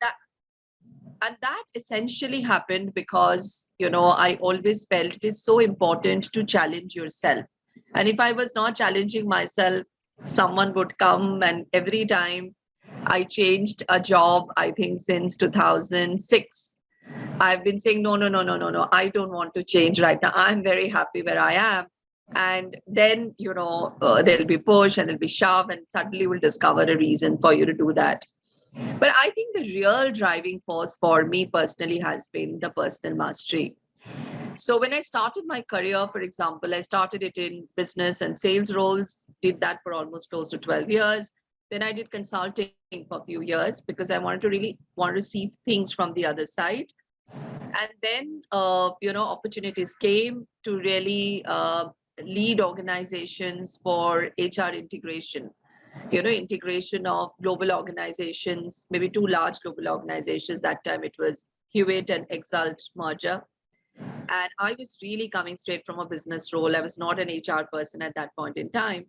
That and that essentially happened because, I always felt it is so important to challenge yourself. And if I was not challenging myself, someone would come, and every time I changed a job, I think since 2006, I've been saying, no, no, no, no, no, no, I don't want to change right now. I'm very happy where I am. And then, there'll be push and there'll be shove, and suddenly we'll discover a reason for you to do that. But I think the real driving force for me personally has been the personal mastery. So when I started my career, for example, I started it in business and sales roles, did that for almost close to 12 years. Then I did consulting for a few years because I wanted to see things from the other side. And then, opportunities came to really lead organizations for HR integration, integration of global organizations, maybe two large global organizations. That time it was Hewitt and Exalt merger. And I was really coming straight from a business role. I was not an HR person at that point in time.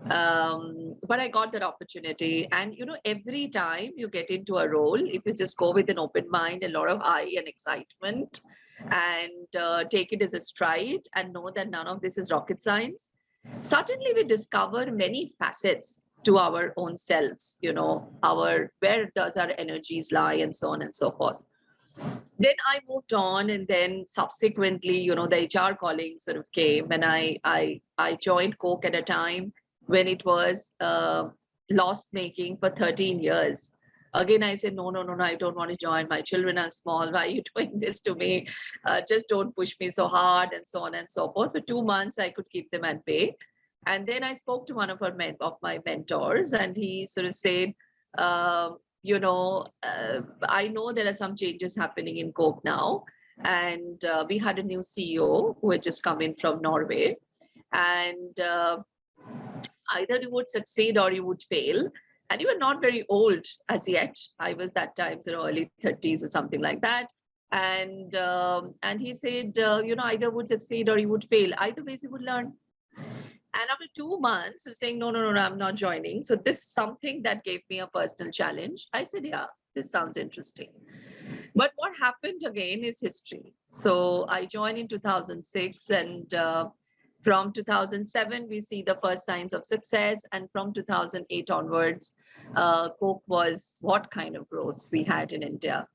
But I got that opportunity. And, every time you get into a role, if you just go with an open mind, a lot of eye and excitement, and take it as a stride and know that none of this is rocket science, suddenly we discover many facets to our own selves, where does our energies lie, and so on and so forth. Then I moved on, and then subsequently, the HR calling sort of came, and I joined Coke at a time when it was loss making for 13 years. Again, I said, no, no, no, no, I don't want to join. My children are small. Why are you doing this to me? Just don't push me so hard, and so on and so forth. For 2 months, I could keep them at bay. And then I spoke to one of my mentors, and he sort of said, I know there are some changes happening in Coke now. And we had a new CEO who had just come in from Norway. And either you would succeed or you would fail. And you were not very old as yet. I was that time, early 30s or something like that. And he said, either would succeed or you would fail. Either ways you would learn. And after 2 months of saying, no, no, no, no, I'm not joining. So this is something that gave me a personal challenge. I said, yeah, this sounds interesting. But what happened again is history. So I joined in 2006, and from 2007, we see the first signs of success. And from 2008 onwards, Coke was what kind of growth we had in India.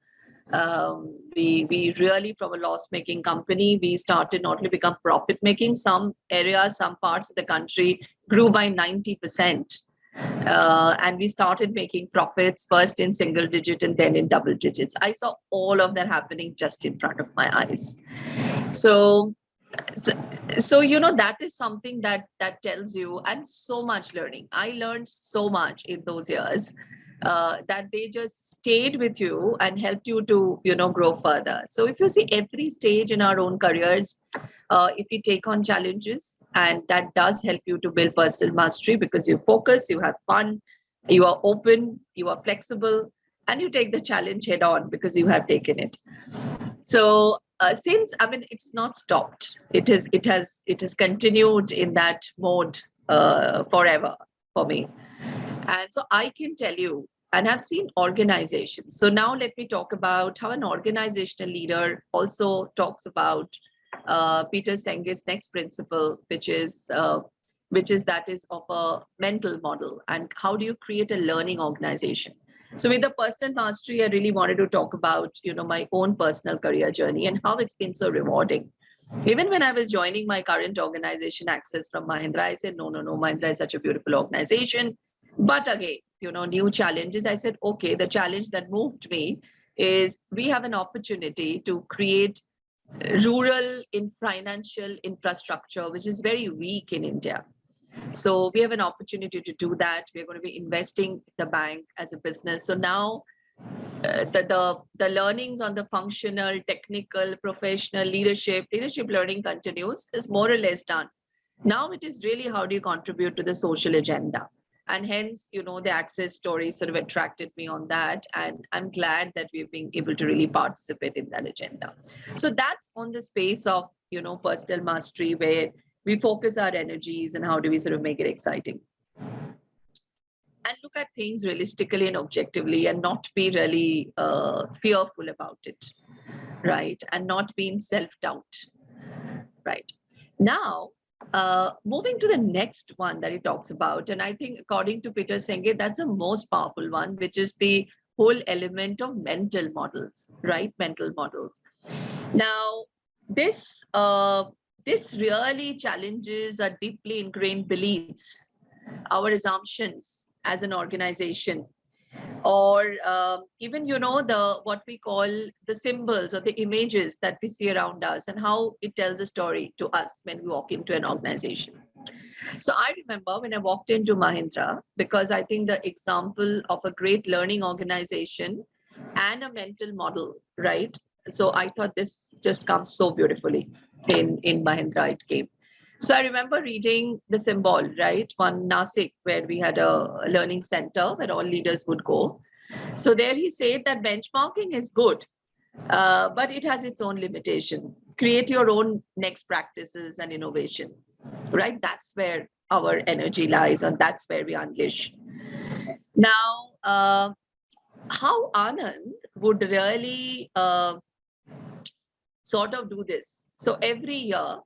We really, from a loss-making company, we started not to become profit-making. Some areas, some parts of the country grew by 90%. And we started making profits first in single digit and then in double digits. I saw all of that happening just in front of my eyes. So that is something that tells you, and so much learning. I learned so much in those years that they just stayed with you and helped you to grow further. So if you see every stage in our own careers, if we take on challenges, and that does help you to build personal mastery, because you focus, you have fun, you are open, you are flexible, and you take the challenge head on because you have taken it. So since, it's not stopped. It has continued in that mode forever for me. And so I can tell you, and I've seen organizations. So now let me talk about how an organizational leader also talks about Peter Senge's next principle, which is that is of a mental model, and how do you create a learning organization. So with the personal mastery, I really wanted to talk about, my own personal career journey and how it's been so rewarding. Even when I was joining my current organization, Access from Mahindra, I said, no, no, no, Mahindra is such a beautiful organization. But again, new challenges. I said, okay, the challenge that moved me is we have an opportunity to create rural in financial infrastructure, which is very weak in India. So we have an opportunity to do that. We're going to be investing in the bank as a business. So now the learnings on the functional, technical, professional leadership learning continues, is more or less done. Now it is really how do you contribute to the social agenda. And hence, the Access story sort of attracted me on that. And I'm glad that we've been able to really participate in that agenda. So that's on the space of, personal mastery, where we focus our energies and how do we sort of make it exciting. and look at things realistically and objectively, and not be really fearful about it, right? And not be in self-doubt, right? Now, moving to the next one that he talks about, and I think according to Peter Senge, that's the most powerful one, which is the whole element of mental models, right? Mental models. Now, this really challenges our deeply ingrained beliefs, our assumptions as an organization, or even the what we call the symbols or the images that we see around us, and how it tells a story to us when we walk into an organization. So I remember when I walked into Mahindra, because I think the example of a great learning organization and a mental model, right? So I thought this just comes so beautifully in Mahindra. It came. So I remember reading the symbol, right? One Nasik, where we had a learning center where all leaders would go. So there he said that benchmarking is good, but it has its own limitation. Create your own next practices and innovation, right? That's where our energy lies, and that's where we unleash. Now, how Anand would really sort of do this. So every year,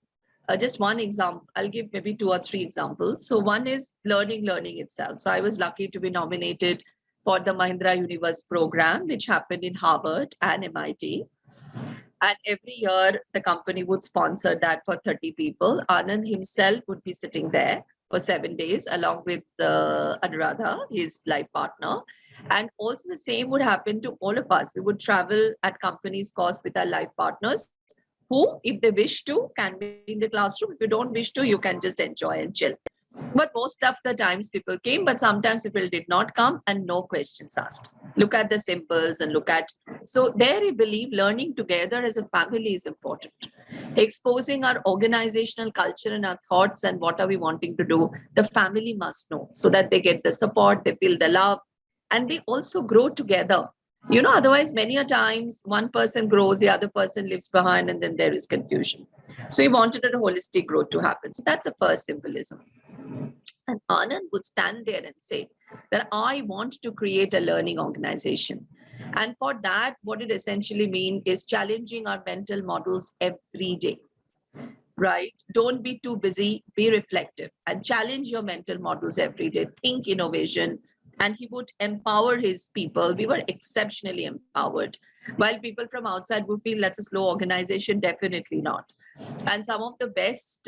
just one example, I'll give maybe 2 or 3 examples. So one is learning itself. So I was lucky to be nominated for the Mahindra Universe program, which happened in Harvard and MIT. And every year, the company would sponsor that for 30 people. Anand himself would be sitting there for 7 days, along with Anuradha, his life partner. And also the same would happen to all of us. We would travel at company's cost with our life partners, who, if they wish to, can be in the classroom. If you don't wish to, you can just enjoy and chill. But most of the times people came, but sometimes people did not come, and no questions asked. Look at the symbols and look at. So there I believe learning together as a family is important. Exposing our organizational culture and our thoughts and what are we wanting to do, the family must know, so that they get the support, they feel the love, and they also grow together. Otherwise many a times one person grows, the other person leaves behind, and then there is confusion. So we wanted a holistic growth to happen. So that's the first symbolism. And Anand would stand there and say that I want to create a learning organization. And for that, what it essentially means is challenging our mental models every day, right? Don't be too busy, be reflective and challenge your mental models every day. Think innovation. And he would empower his people. We were exceptionally empowered. While people from outside would feel that's a slow organization, definitely not. And some of the best,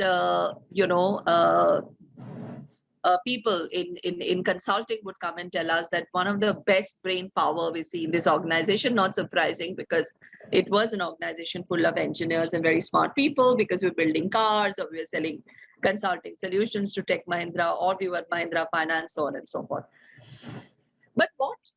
people in consulting would come and tell us that one of the best brain power we see in this organization, not surprising because it was an organization full of engineers and very smart people, because we were building cars or we were selling consulting solutions to Tech Mahindra, or we were Mahindra Finance, so on and so forth. But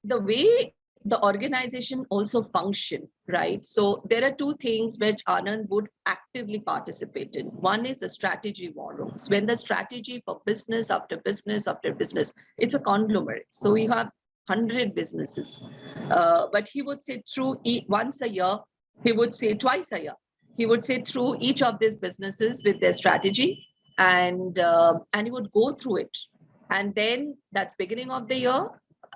the way the organization also function, right? So there are 2 things which Anand would actively participate in. One is the strategy war rooms. When the strategy for business after business after business, it's a conglomerate. So you have 100 businesses. But he would say once a year, he would say twice a year. He would say through each of these businesses with their strategy, and he would go through it. And then that's beginning of the year.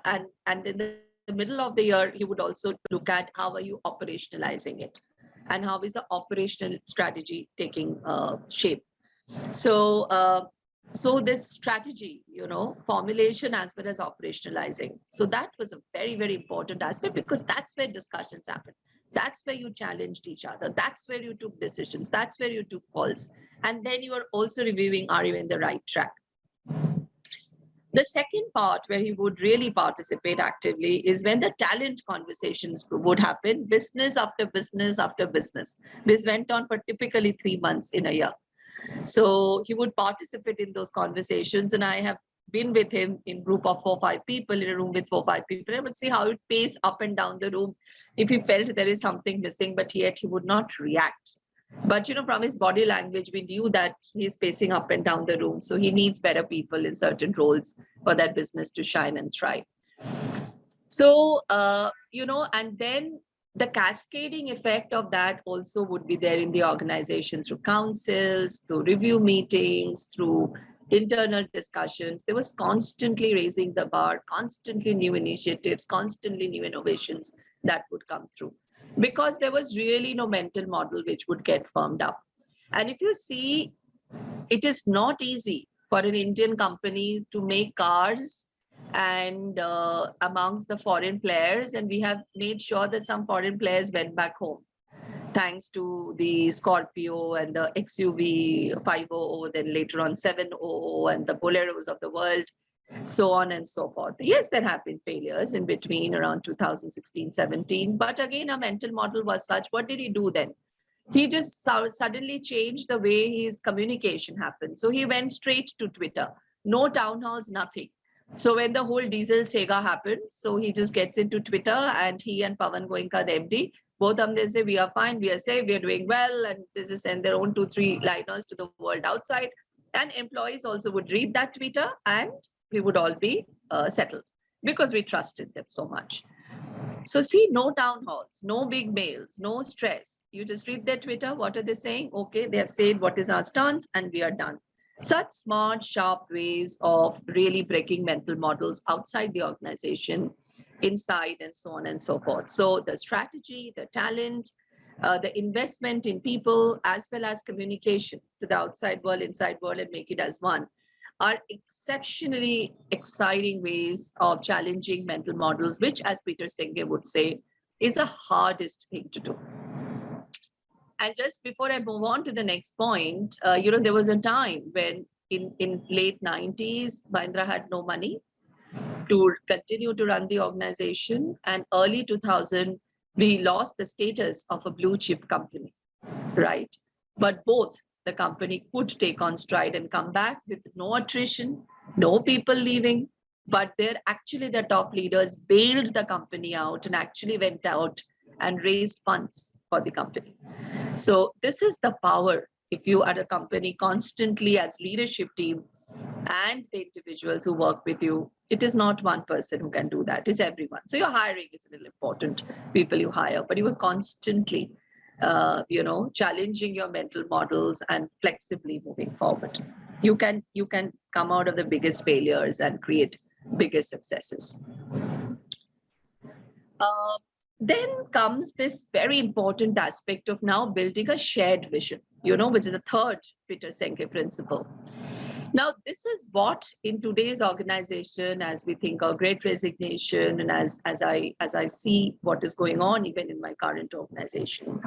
And in the middle of the year, he would also look at how are you operationalizing it, and how is the operational strategy taking shape. So this strategy, formulation as well as operationalizing. So that was a very, very important aspect, because that's where discussions happen. That's where you challenged each other. That's where you took decisions. That's where you took calls. And then you are also reviewing, are you in the right track? The second part where he would really participate actively is when the talent conversations would happen, business after business after business. This went on for typically 3 months in a year. So he would participate in those conversations, and I have been with him in group of 4-5 people, in a room with 4-5 people. I would see how it paced up and down the room if he felt there is something missing, but yet he would not react. But from his body language, we knew that he's pacing up and down the room. So he needs better people in certain roles for that business to shine and thrive. So, and then the cascading effect of that also would be there in the organization, through councils, through review meetings, through internal discussions. There was constantly raising the bar, constantly new initiatives, constantly new innovations that would come through, because there was really no mental model which would get firmed up. And if you see, it is not easy for an Indian company to make cars and amongst the foreign players, and we have made sure that some foreign players went back home thanks to the Scorpio and the XUV 500, then later on 700 and the Boleros of the world, so on and so forth. Yes, there have been failures in between around 2016, 17, but again, our mental model was such. What did he do then? He just suddenly changed the way his communication happened. So he went straight to Twitter, no town halls, nothing. So when the whole diesel saga happened, so he just gets into Twitter, and he and Pawan Goenka, the MD, both of them, they say, we are fine, we are safe, we are doing well, and they just send their own 2-3 liners to the world outside. And employees also would read that Twitter, and we would all be settled because we trusted them so much. So see, no town halls, no big mails, no stress. You just read their Twitter. What are they saying? Okay, they have said what is our stance, and we are done. Such smart, sharp ways of really breaking mental models outside the organization, inside, and so on and so forth. So the strategy, the talent, the investment in people, as well as communication to the outside world, inside world, and make it as one, are exceptionally exciting ways of challenging mental models, which, as Peter Senge would say, is the hardest thing to do. And just before I move on to the next point, there was a time when in late 90s, Mahindra had no money to continue to run the organization. And early 2000, we lost the status of a blue chip company, right? But both the company could take on stride and come back with no attrition, no people leaving, but their top leaders bailed the company out and actually went out and raised funds for the company. So this is the power. If you are a company constantly as leadership team and the individuals who work with you, it is not one person who can do that, it's everyone. So your hiring is really important, people you hire, but you are constantly challenging your mental models and flexibly moving forward. You can come out of the biggest failures and create biggest successes. Then comes this very important aspect of now building a shared vision, which is the third Peter Senge principle. Now, this is what in today's organization, as we think of Great Resignation, and as I see what is going on even in my current organization,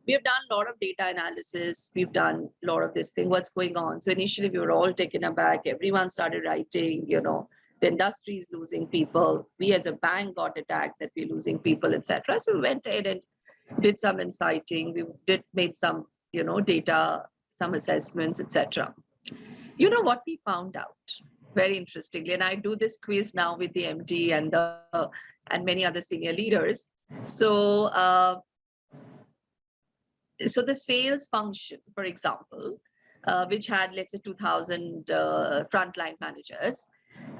we have done a lot of data analysis. We've done a lot of this thing, what's going on. So initially we were all taken aback. Everyone started writing, the industry is losing people. We as a bank got attacked that we're losing people, etc. So we went ahead and did some insighting. We made some, data, some assessments, etc. You know what we found out very interestingly, and I do this quiz now with the MD and many other senior leaders. So the sales function, for example, which had, let's say, 2,000 frontline managers,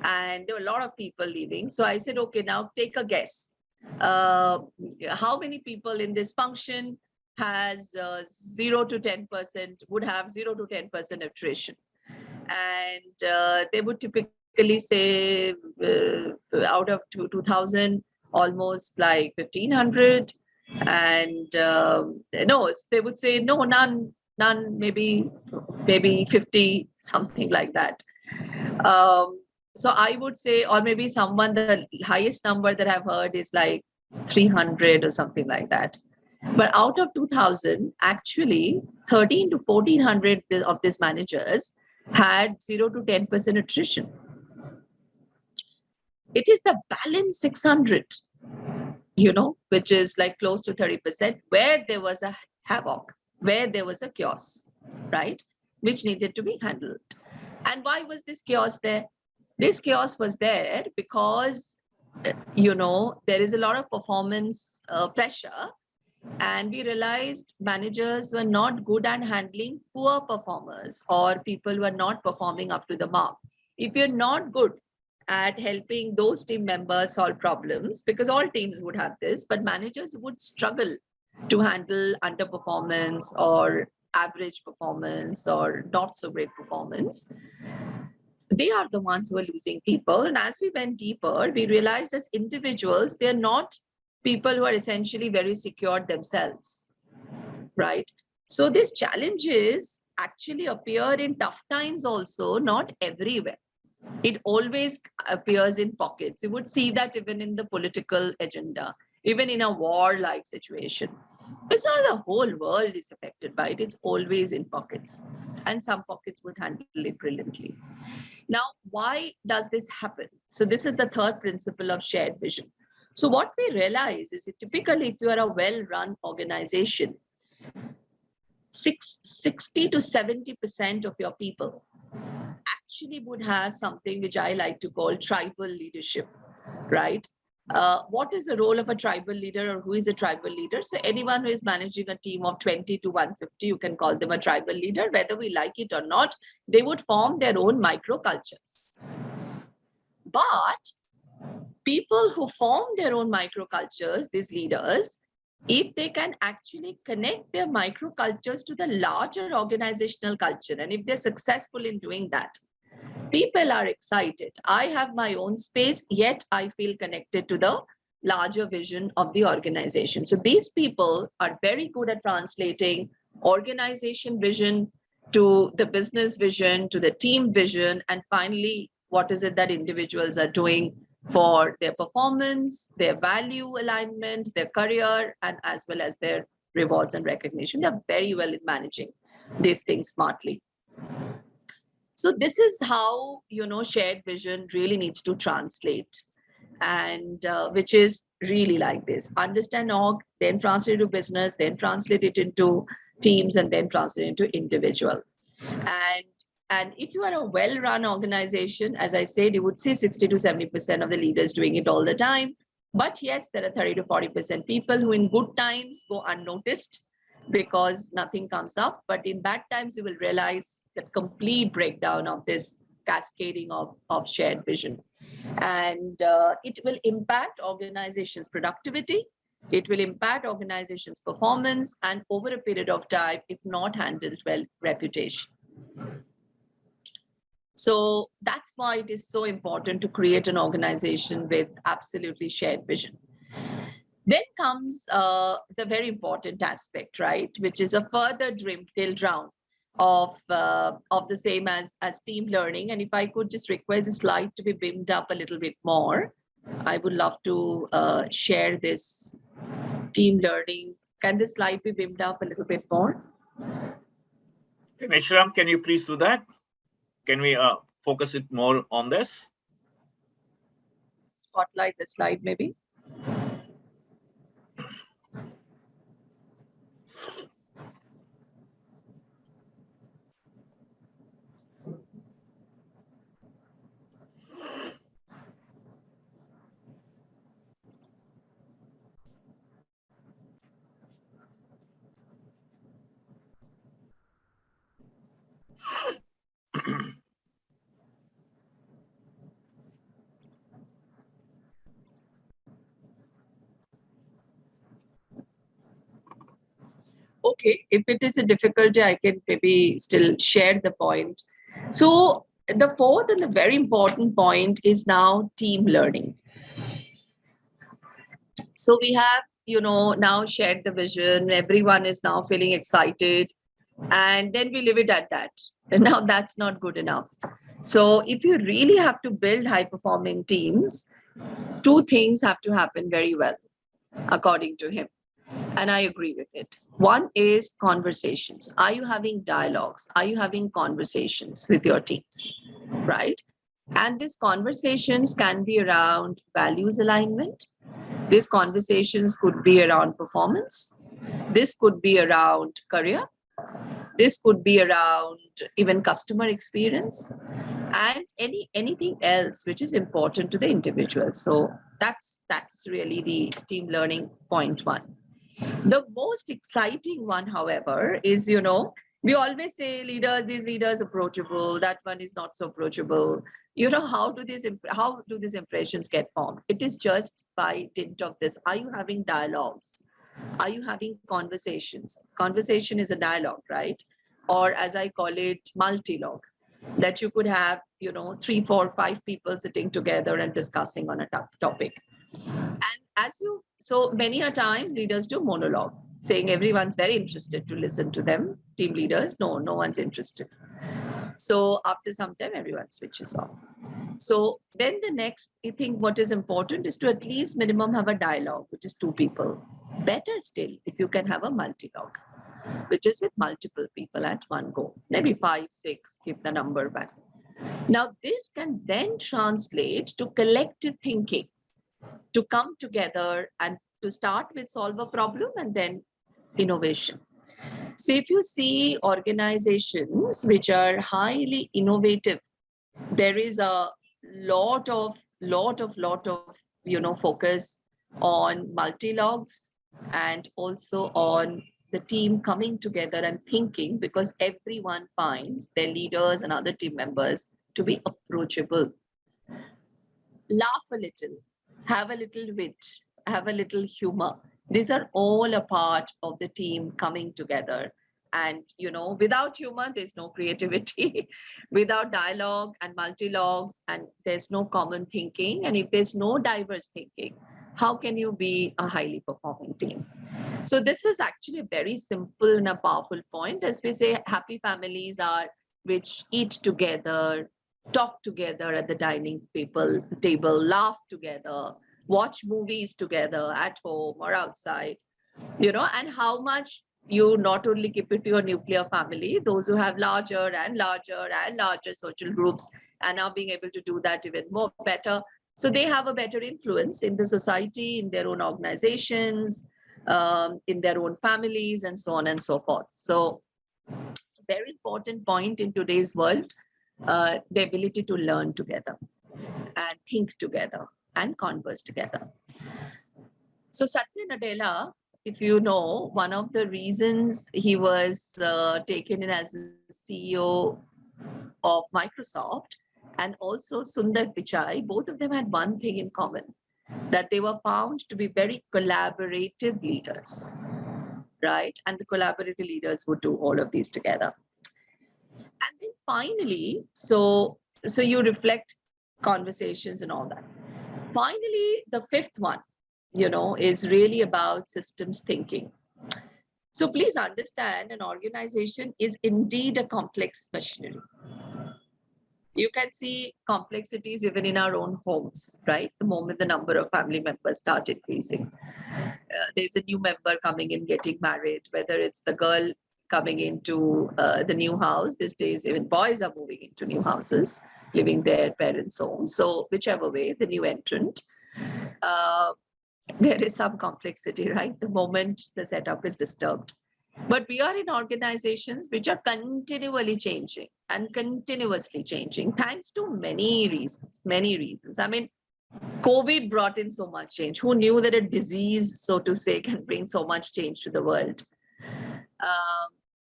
and there were a lot of people leaving. So I said, okay, now take a guess. How many people in this function has 0 to 10%, would have 0 to 10% attrition? And they would typically say out of 2,000, almost like 1,500. And no, they would say no, none, maybe 50, something like that. So I would say, or maybe someone, the highest number that I've heard is like 300 or something like that. But out of 2,000, actually 13 to 1,400 of these managers had 0 to 10% attrition. It is the balance 600, which is like close to 30%, where there was a havoc, where there was a chaos, right, which needed to be handled. And why was this chaos there? This chaos was there because, there is a lot of performance pressure, and we realized managers were not good at handling poor performers or people who are not performing up to the mark. If you're not good at helping those team members solve problems, because all teams would have this, but managers would struggle to handle underperformance or average performance or not so great performance. they are the ones who are losing people. And as we went deeper, we realized as individuals, they're not people who are essentially very secure themselves, right? So these challenges actually appear in tough times also, not everywhere. It always appears in pockets. You would see that even in the political agenda, even in a war-like situation. It's not the whole world is affected by it. It's always in pockets. And some pockets would handle it brilliantly. Now, why does this happen? So this is the third principle of shared vision. So what we realize is that typically if you are a well-run organization, 60 to 70% of your people actually would have something which I like to call tribal leadership, right? What is the role of a tribal leader, or who is a tribal leader? So anyone who is managing a team of 20 to 150, you can call them a tribal leader, whether we like it or not. They would form their own microcultures. But people who form their own microcultures, these leaders, if they can actually connect their microcultures to the larger organizational culture, and if they're successful in doing that, people are excited. I have my own space, yet I feel connected to the larger vision of the organization. So these people are very good at translating organization vision to the business vision, to the team vision, and finally, what is it that individuals are doing for their performance, their value alignment, their career, and as well as their rewards and recognition. They're very well in managing these things smartly. So this is how, shared vision really needs to translate, and which is really like this: understand org, then translate to business, then translate it into teams, and then translate into individual. And if you are a well-run organization, as I said, you would see 60 to 70% of the leaders doing it all the time. But yes, there are 30 to 40% people who in good times go unnoticed because nothing comes up. But in bad times, you will realize the complete breakdown of this cascading of shared vision. And it will impact organizations' productivity. It will impact organizations' performance, and over a period of time, if not handled well, reputation. So that's why it is so important to create an organization with absolutely shared vision. Then comes the very important aspect, right, which is a further drill down of the same as team learning. And if I could just request the slide to be beamed up a little bit more, I would love to share this team learning. Can this slide be beamed up a little bit more? Nishram, can you please do that? Can we focus it more on this? Spotlight the slide, maybe. Okay, if it is a difficulty, I can maybe still share the point. So the fourth and the very important point is now team learning. So we have, now shared the vision. Everyone is now feeling excited, and then we leave it at that. And now that's not good enough. So if you really have to build high-performing teams, two things have to happen very well, according to him. And I agree with it. One is conversations. Are you having dialogues? Are you having conversations with your teams, right? And these conversations can be around values alignment. These conversations could be around performance. This could be around career. This could be around even customer experience, and anything else which is important to the individual. So that's really the team learning point one. The most exciting one, however, is, we always say these leaders approachable, that one is not so approachable. How do these impressions get formed? It is just by dint of this. Are you having dialogues? Are you having conversations? Conversation is a dialogue, right? Or as I call it, multi-log. that you could have, 3, 4, 5 people sitting together and discussing on a topic. And so many a time leaders do monologue, saying everyone's very interested to listen to them. Team leaders, no one's interested. So after some time, everyone switches off. So then the next thing, what is important is to at least minimum have a dialogue, which is 2 people. Better still, if you can have a multi-log, which is with multiple people at one go, maybe 5, 6, keep the number back. Now, this can then translate to collective thinking, to come together and to start with solve a problem and then innovation. So if you see organizations which are highly innovative, there is a lot of focus on multi-logs and also on the team coming together and thinking, because everyone finds their leaders and other team members to be approachable. Laugh a little, have a little wit, have a little humor. These are all a part of the team coming together. And, without humor, there's no creativity. Without dialogue and multi-logs, and there's no common thinking. And if there's no diverse thinking, how can you be a highly performing team? So this is actually a very simple and a powerful point. As we say, happy families are which eat together, talk together at the dining table, laugh together, watch movies together at home or outside, and how much you not only keep it to your nuclear family, those who have larger and larger and larger social groups and are being able to do that even more better. So they have a better influence in the society, in their own organizations, in their own families, and so on and so forth. So very important point in today's world, the ability to learn together and think together and converse together. So Satya Nadella, if you know, one of the reasons he was taken in as CEO of Microsoft, and also Sundar Pichai, both of them had one thing in common, that they were found to be very collaborative leaders, right? And the collaborative leaders would do all of these together. And then finally, so you reflect conversations and all that. Finally, the fifth one, is really about systems thinking. So please understand, an organization is indeed a complex machinery. You can see complexities even in our own homes, right? The moment the number of family members start increasing, there's a new member coming in, getting married, whether it's the girl coming into the new house. These days, even boys are moving into new houses, living their parents' homes. So whichever way, the new entrant, there is some complexity, right? The moment the setup is disturbed. But we are in organizations which are continually changing and continuously changing, thanks to many reasons. I mean, COVID brought in so much change. Who knew that a disease, so to say, can bring so much change to the world?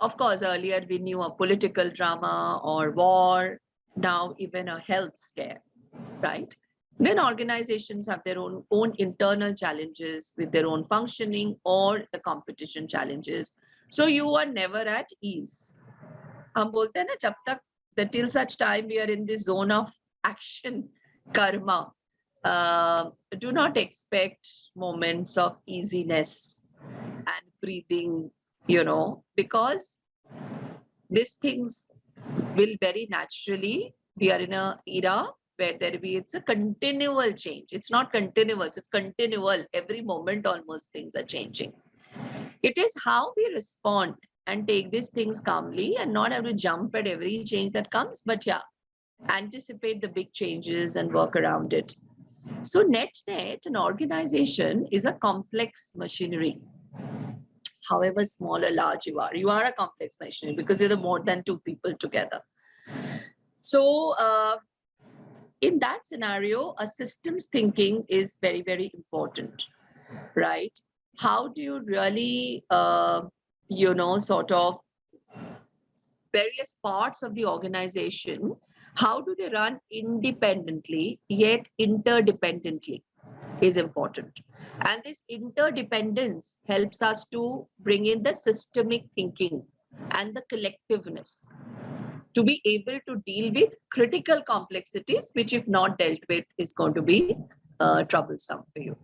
Of course, earlier we knew a political drama or war, now even a health scare, right? Then organizations have their own internal challenges with their own functioning or the competition challenges. So you are never at ease. हम बोलते हैं ना, जब तक till such time we are in this zone of action, karma, do not expect moments of easiness and breathing, because these things will very naturally, we are in an era where it's a continual change. It's not continuous, it's continual. Every moment almost things are changing. It is how we respond and take these things calmly and not have to jump at every change that comes, but anticipate the big changes and work around it. So net, an organization is a complex machinery. However small or large you are a complex machinery because you're more than 2 people together. So in that scenario, a systems thinking is very, very important, right? How do you really, sort of various parts of the organization, how do they run independently yet interdependently is important. And this interdependence helps us to bring in the systemic thinking and the collectiveness to be able to deal with critical complexities, which if not dealt with is going to be troublesome for you.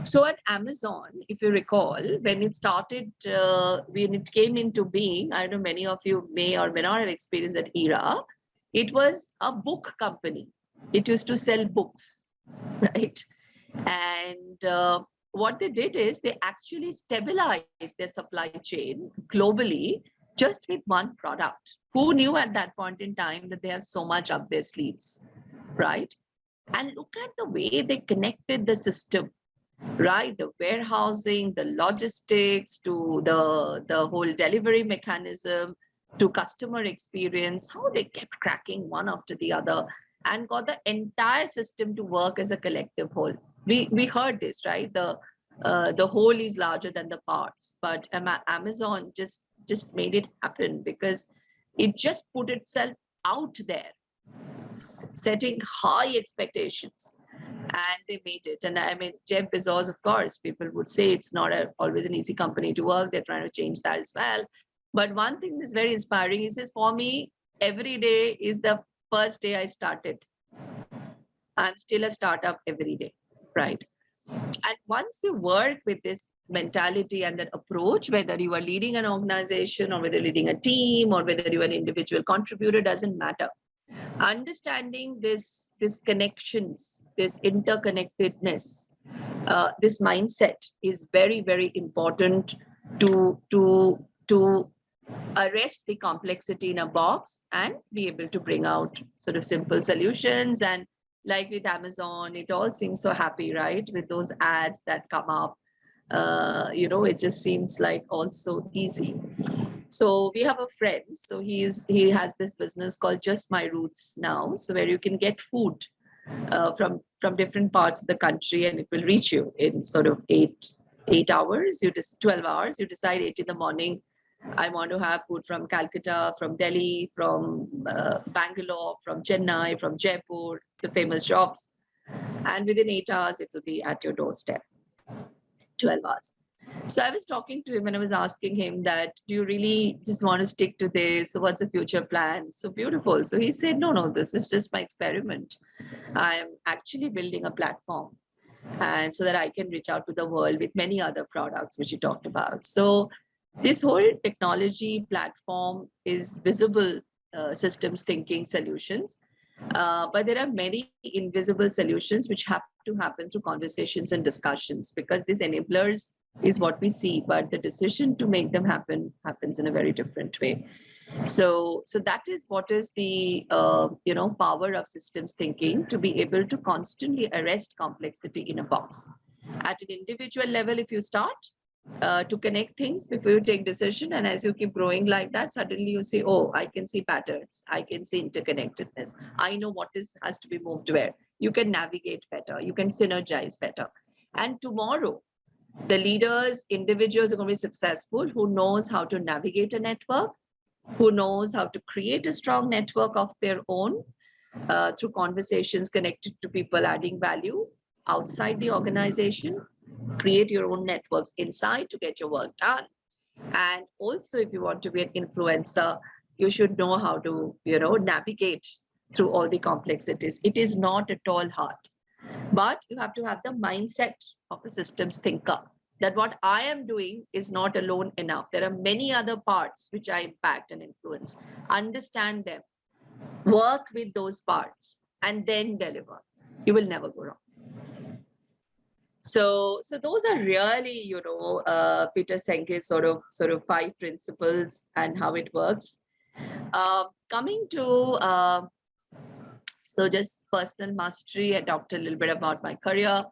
So at Amazon, if you recall, when it started, when it came into being, I know many of you may or may not have experienced that era, it was a book company. It used to sell books, right? And what they did is they actually stabilized their supply chain globally just with one product. Who knew at that point in time that they have so much up their sleeves, right? And look at the way they connected the system, right? The warehousing, the logistics, to the whole delivery mechanism, to customer experience, how they kept cracking one after the other and got the entire system to work as a collective whole. We heard this, right? The whole is larger than the parts, but Amazon just made it happen because it just put itself out there, setting high expectations, and they made it. And I mean, Jeff Bezos, of course, people would say it's not always an easy company to work. They're trying to change that as well. But one thing that's very inspiring, he says, for me, every day is the first day I started. I'm still a startup every day, right? And once you work with this mentality and that approach, whether you are leading an organization or whether you're leading a team or whether you're an individual contributor, doesn't matter. Understanding this connections, this interconnectedness, this mindset is very, very important to arrest the complexity in a box and be able to bring out sort of simple solutions. And like with Amazon, it all seems so happy, right? With those ads that come up, it just seems like also easy. So we have a friend. So he has this business called Just My Roots now. So where you can get food from different parts of the country, and it will reach you in sort of 8 hours. 12 hours. You decide 8 in the morning. I want to have food from Calcutta, from Delhi, from Bangalore, from Chennai, from Jaipur, the famous shops. And within 8 hours, it will be at your doorstep. 12 hours. So I was talking to him and I was asking him that, do you really just want to stick to this? So what's the future plan? So beautiful. So he said, no, this is just my experiment. I'm actually building a platform, and so that I can reach out to the world with many other products, which you talked about. So this whole technology platform is visible systems thinking solutions. But there are many invisible solutions which have to happen through conversations and discussions, because these enablers is what we see, but the decision to make them happen happens in a very different way. So that is what is the power of systems thinking, to be able to constantly arrest complexity in a box. At an individual level, if you start to connect things before you take decision, and as you keep growing like that, suddenly you see, oh, I can see patterns, I can see interconnectedness, I know what has to be moved where. You can navigate better, you can synergize better. And tomorrow, the leaders, individuals are going to be successful who knows how to navigate a network, who knows how to create a strong network of their own through conversations connected to people adding value outside the organization. Create your own networks inside to get your work done. And also, if you want to be an influencer, you should know how to, navigate through all the complexities. It is not at all hard, but you have to have the mindset of a systems thinker, that what I am doing is not alone enough. There are many other parts which I impact and influence. Understand them, work with those parts, and then deliver. You will never go wrong. So those are really, Peter Senge's sort of 5 principles and how it works. Coming to so just personal mastery, I talked a little bit about my career.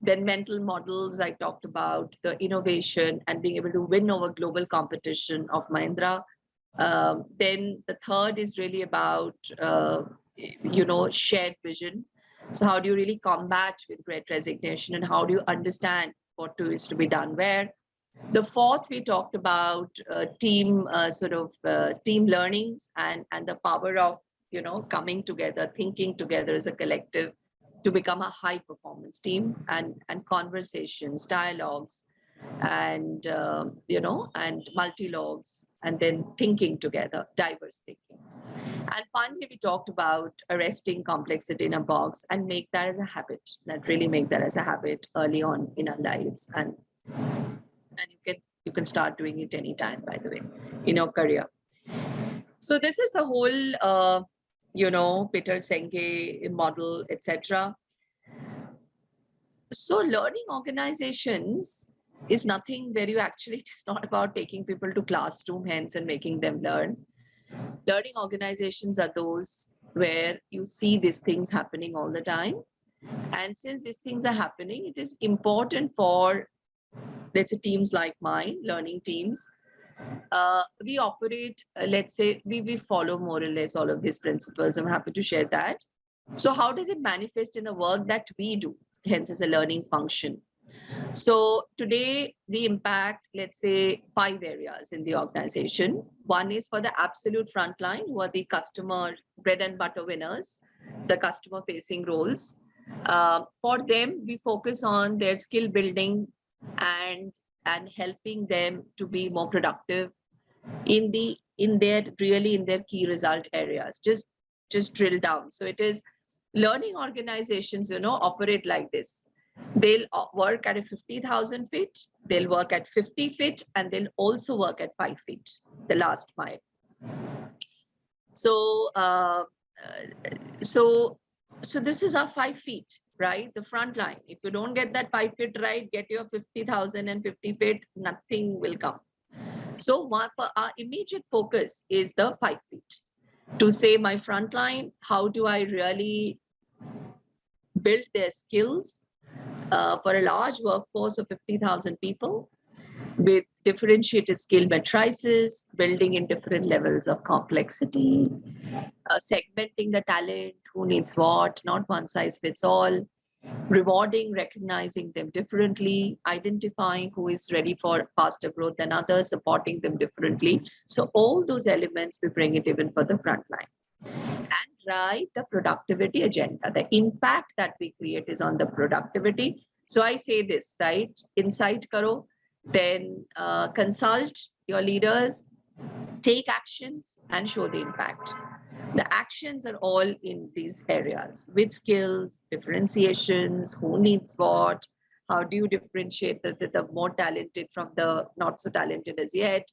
Then mental models, I talked about the innovation and being able to win over global competition of Mahindra. Then the third is really about, shared vision. So how do you really combat with great resignation, and how do you understand what is to be done where? The fourth, we talked about team team learnings and the power of, coming together, thinking together as a collective to become a high performance team, and conversations, dialogues, and, and multi-logs and then thinking together, diverse thinking. And finally, we talked about arresting complexity in a box and make that as a habit, really make that as a habit early on in our lives. And you can start doing it anytime, by the way, in your career. So this is the whole, Peter Senge model, etc. So learning organizations is nothing where you actually, it's not about taking people to classroom hence and making them learn. Learning organizations are those where you see these things happening all the time. And since these things are happening, it is important for, let's say, teams like mine, learning teams. We operate, let's say, we follow more or less all of these principles. I'm happy to share that. So how does it manifest in the work that we do? Hence, as a learning function. So today we impact, let's say, 5 areas in the organization. One is for the absolute frontline, who are the customer bread and butter winners, the customer facing roles. For them, we focus on their skill building and helping them to be more productive in their key result areas. Just drill down. So it is learning organizations, operate like this. They'll work at a 50,000 feet, they'll work at 50 feet, and they'll also work at 5 feet, the last mile. So, so this is our 5 feet, right? The front line. If you don't get that 5 feet right, get your 50,000 and 50 feet, nothing will come. So for our immediate focus is the 5 feet. To say my front line, how do I really build their skills for a large workforce of 50,000 people with differentiated skill matrices, building in different levels of complexity, segmenting the talent, who needs what, not one size fits all, rewarding, recognizing them differently, identifying who is ready for faster growth than others, supporting them differently. So all those elements, we bring it even for the front line. And write the productivity agenda. The impact that we create is on the productivity. So I say this, right? Insight karo, then consult your leaders, take actions and show the impact. The actions are all in these areas with skills, differentiations, who needs what, how do you differentiate the more talented from the not so talented as yet,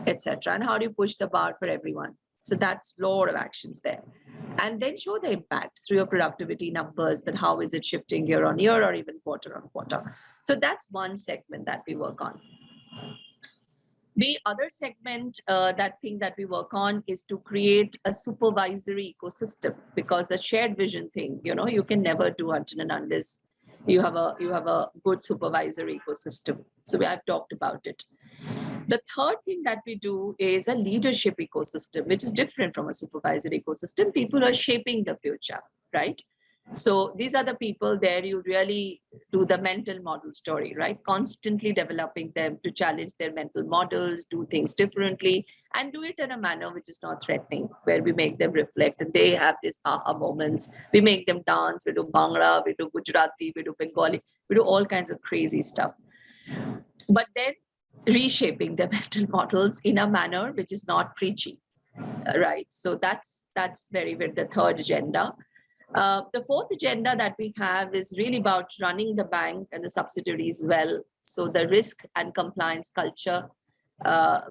etc. And how do you push the bar for everyone? So that's a lot of actions there. And then show the impact through your productivity numbers, that how is it shifting year on year or even quarter on quarter. So that's one segment that we work on. The other segment, that we work on is to create a supervisory ecosystem, because the shared vision thing, you can never do until and unless you have a good supervisory ecosystem. So I've talked about it. The third thing that we do is a leadership ecosystem, which is different from a supervisory ecosystem. People are shaping the future, right? So these are the people there you really do the mental model story, right? Constantly developing them to challenge their mental models, do things differently, and do it in a manner which is not threatening, where we make them reflect and they have these aha moments. We make them dance, we do Bangla, we do Gujarati, we do Bengali, we do all kinds of crazy stuff. But then reshaping the mental models in a manner which is not preachy, right? So that's very the third agenda. The fourth agenda that we have is really about running the bank and the subsidiaries well. So the risk and compliance culture,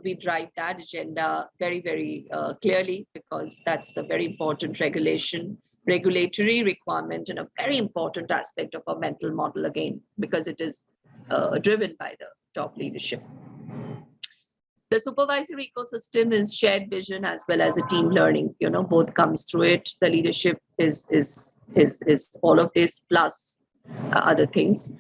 we drive that agenda very, very clearly, because that's a very important regulatory requirement, and a very important aspect of our mental model again, because it is driven by the top leadership. The supervisory ecosystem is shared vision as well as a team learning. Both comes through it. The leadership is all of this plus other things.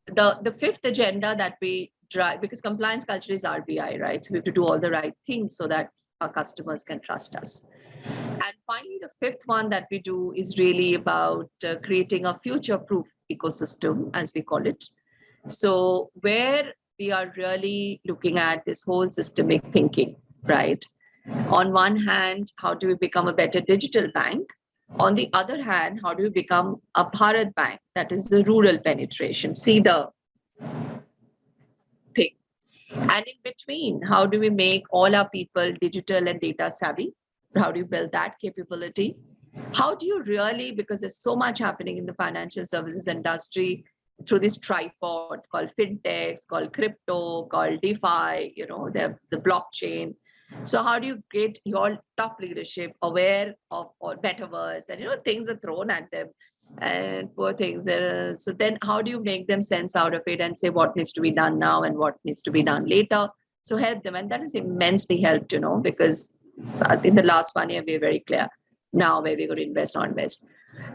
The fifth agenda that we drive, because compliance culture is RBI, right? So we have to do all the right things so that our customers can trust us. And finally, the fifth one that we do is really about creating a future-proof ecosystem, as we call it. So where we are really looking at this whole systemic thinking, right? On one hand, how do we become a better digital bank? On the other hand, how do we become a Bharat bank? That is the rural penetration. See the thing. And in between, how do we make all our people digital and data savvy? How do you build that capability? How do you really, because there's so much happening in the financial services industry through this tripod called fintechs, called crypto, called DeFi, the blockchain. So how do you get your top leadership aware of or metaverse and things are thrown at them and poor things. So then how do you make them sense out of it and say what needs to be done now and what needs to be done later? So help them. And that is immensely helped, because in the last 1 year, we're very clear now where we're going to invest or invest.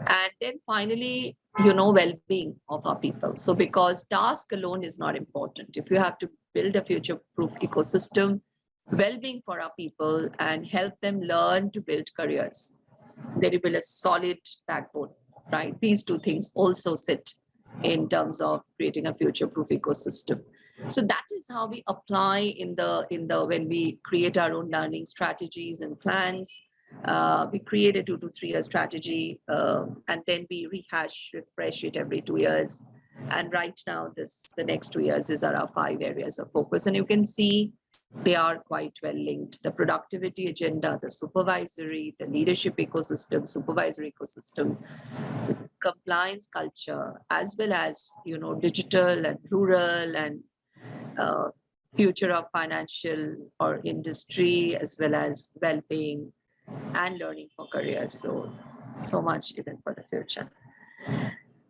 And then finally, well-being of our people. So because task alone is not important. If you have to build a future-proof ecosystem, well-being for our people and help them learn to build careers, then you build a solid backbone, right? These two things also sit in terms of creating a future-proof ecosystem. So that is how we apply in the when we create our own learning strategies and plans. We create a 2 to 3 year strategy, and then we rehash, refresh it every 2 years. And right now, the next 2 years are our 5 areas of focus. And you can see they are quite well linked. The productivity agenda, the supervisory, the leadership ecosystem, supervisory ecosystem, compliance culture, as well as, digital and rural and future of financial or industry, as well as well-being and learning for careers. So much even for the future.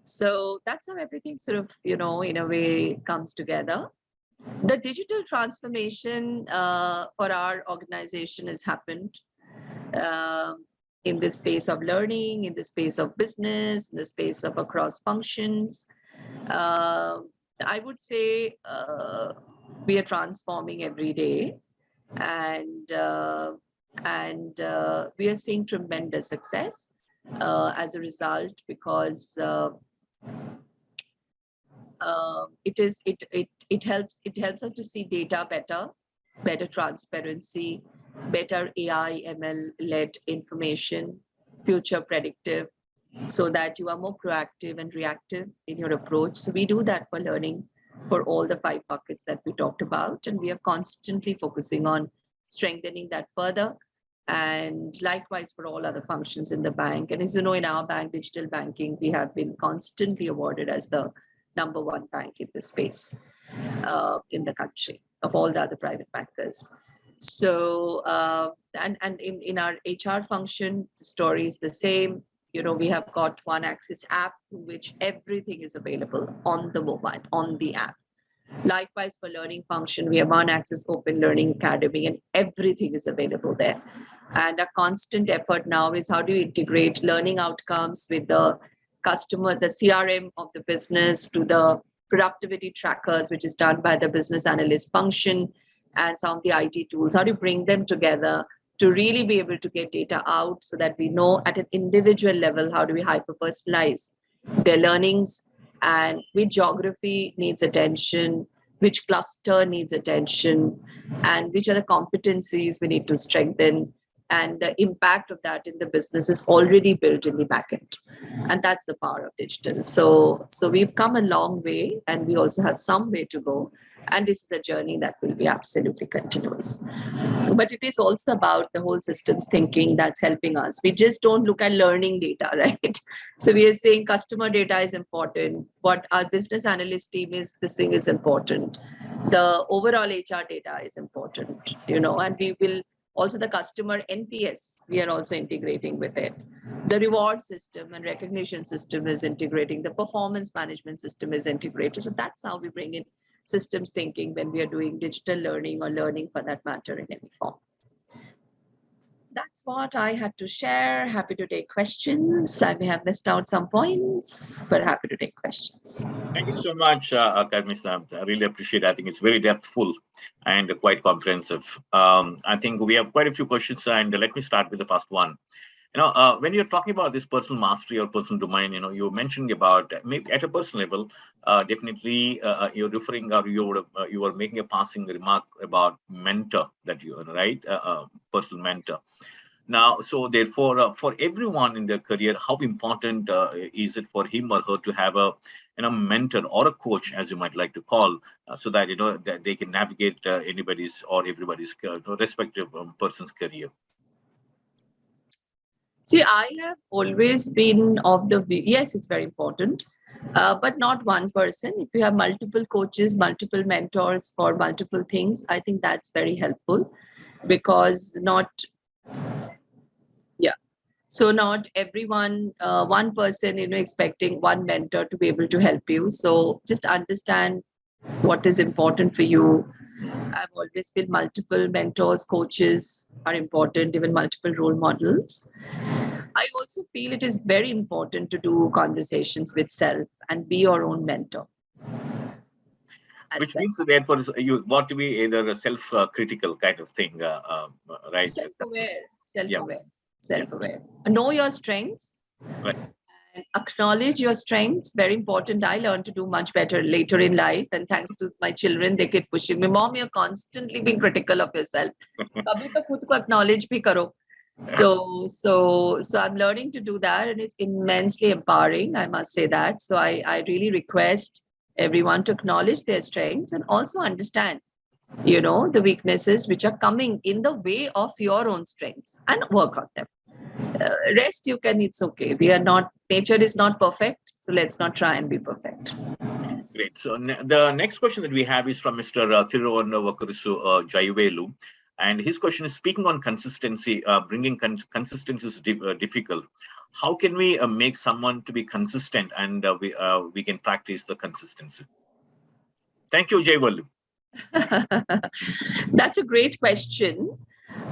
So that's how everything sort of, in a way comes together. The digital transformation for our organization has happened in the space of learning, in the space of business, in the space of across functions. I would say we are transforming every day, and we are seeing tremendous success as a result, because it helps us to see data better transparency, better AI ML led information, future predictive, so that you are more proactive and reactive in your approach. So we do that for learning for all the 5 buckets that we talked about, and we are constantly focusing on strengthening that further, and likewise for all other functions in the bank. And as you know, in our bank, digital banking, we have been constantly awarded as the #1 bank in this space in the country of all the other private bankers. So and in our HR function, the story is the same. We have got One Access app, through which everything is available on the mobile, on the app. Likewise, for learning function, we have One Access Open Learning Academy, and everything is available there. And a constant effort now is how do you integrate learning outcomes with the customer, the CRM of the business, to the productivity trackers, which is done by the business analyst function, and some of the IT tools. How do you bring them together to really be able to get data out, so that we know at an individual level, how do we hyper-personalize their learnings, and which geography needs attention, which cluster needs attention, and which are the competencies we need to strengthen. And the impact of that in the business is already built in the backend. And that's the power of digital. So we've come a long way, and we also have some way to go. And this is a journey that will be absolutely continuous. But it is also about the whole systems thinking that's helping us. We just don't look at learning data, right? So we are saying customer data is important. What our business analyst team is, this thing is important. The overall HR data is important, and we will also the customer NPS, we are also integrating with it. The reward system and recognition system is integrating. The performance management system is integrated. So that's how we bring in systems thinking when we are doing digital learning or learning for that matter in any form. That's what I had to share. Happy to take questions. I may have missed out some points, but happy to take questions. Thank you so much, Carmistha. I really appreciate it. I think it's very depthful and quite comprehensive. I think we have quite a few questions, and let me start with the first one. When you're talking about this personal mastery or personal domain, you're mentioning about maybe at a personal level, definitely you're referring, or you were making a passing remark about mentor that you are, right? Personal mentor. Now, so therefore, for everyone in their career, how important is it for him or her to have a mentor or a coach, as you might like to call, so that that they can navigate anybody's or everybody's respective person's career. See, I have always been of the view, yes, it's very important, but not one person. If you have multiple coaches, multiple mentors for multiple things, I think that's very helpful, because so not everyone, one person, expecting one mentor to be able to help you. So just understand what is important for you. I've always feel multiple mentors, coaches are important, even multiple role models. I also feel it is very important to do conversations with self and be your own mentor. Which means that therefore you want to be either a self-critical kind of thing, right? Self-aware, Yeah. self-aware. Know your strengths. Right. And acknowledge your strengths. Very important. I learned to do much better later in life, and thanks to my children, they keep pushing me. Mom, you're constantly being critical of yourself. Kabhi to khud ko acknowledge bhi karo. So I'm learning to do that, and it's immensely empowering, I must say that. So I really request everyone to acknowledge their strengths and also understand, the weaknesses which are coming in the way of your own strengths, and work on them. Rest you can, it's okay. Nature is not perfect, so let's not try and be perfect. Great. So the next question that we have is from Mr. Thiruvanavakurisu Jayuvelu. And his question is, speaking on consistency, bringing consistency is difficult. How can we make someone to be consistent, and we can practice the consistency? Thank you, Jayuvelu. That's a great question.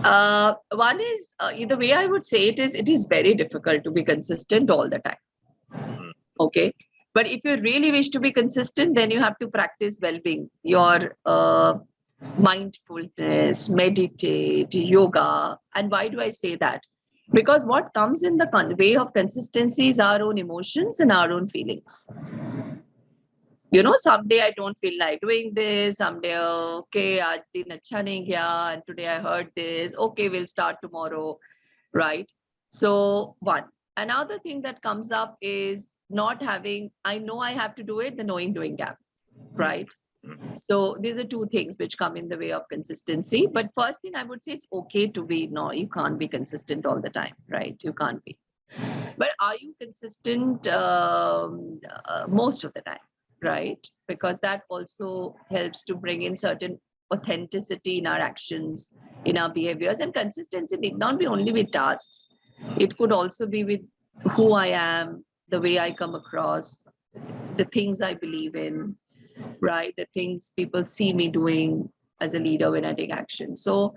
One is, the way I would say it is very difficult to be consistent all the time. Mhm. Okay. But if you really wish to be consistent, then you have to practice well-being, your mindfulness, meditate, yoga. And why do I say that? Because what comes in the way of consistency is our own emotions and our own feelings. Someday I don't feel like doing this. Someday, okay, aaj din acha nahi gaya, and today I heard this. Okay, we'll start tomorrow, right? So one. Another thing that comes up is not having, I know I have to do it, the knowing doing gap, right? So these are two things which come in the way of consistency. But first thing I would say, it's okay to be, no, you can't be consistent all the time, right? You can't be. But are you consistent most of the time, right? Because that also helps to bring in certain authenticity in our actions, in our behaviors. And consistency need not be only with tasks. It could also be with who I am, the way I come across, the things I believe in, right? The things people see me doing as a leader when I take action. So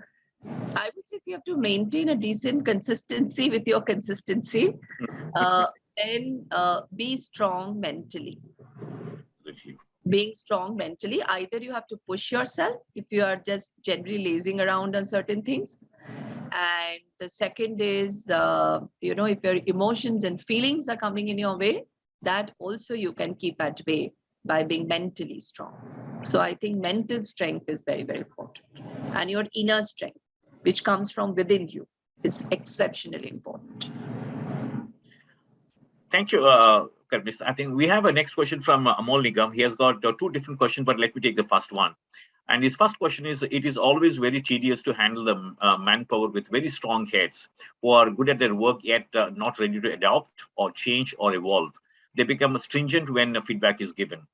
I would say if you have to maintain a decent consistency with your consistency, then be strong mentally. Being strong mentally, either you have to push yourself if you are just generally lazing around on certain things. And the second is, if your emotions and feelings are coming in your way, that also you can keep at bay by being mentally strong. So I think mental strength is very, very important. And your inner strength, which comes from within you, is exceptionally important. Thank you, Carmistha. I think we have a next question from Amol Nigam. He has got two different questions, but let me take the first one. And his first question is, it is always very tedious to handle the manpower with very strong heads who are good at their work yet not ready to adopt or change or evolve. They become stringent when feedback is given.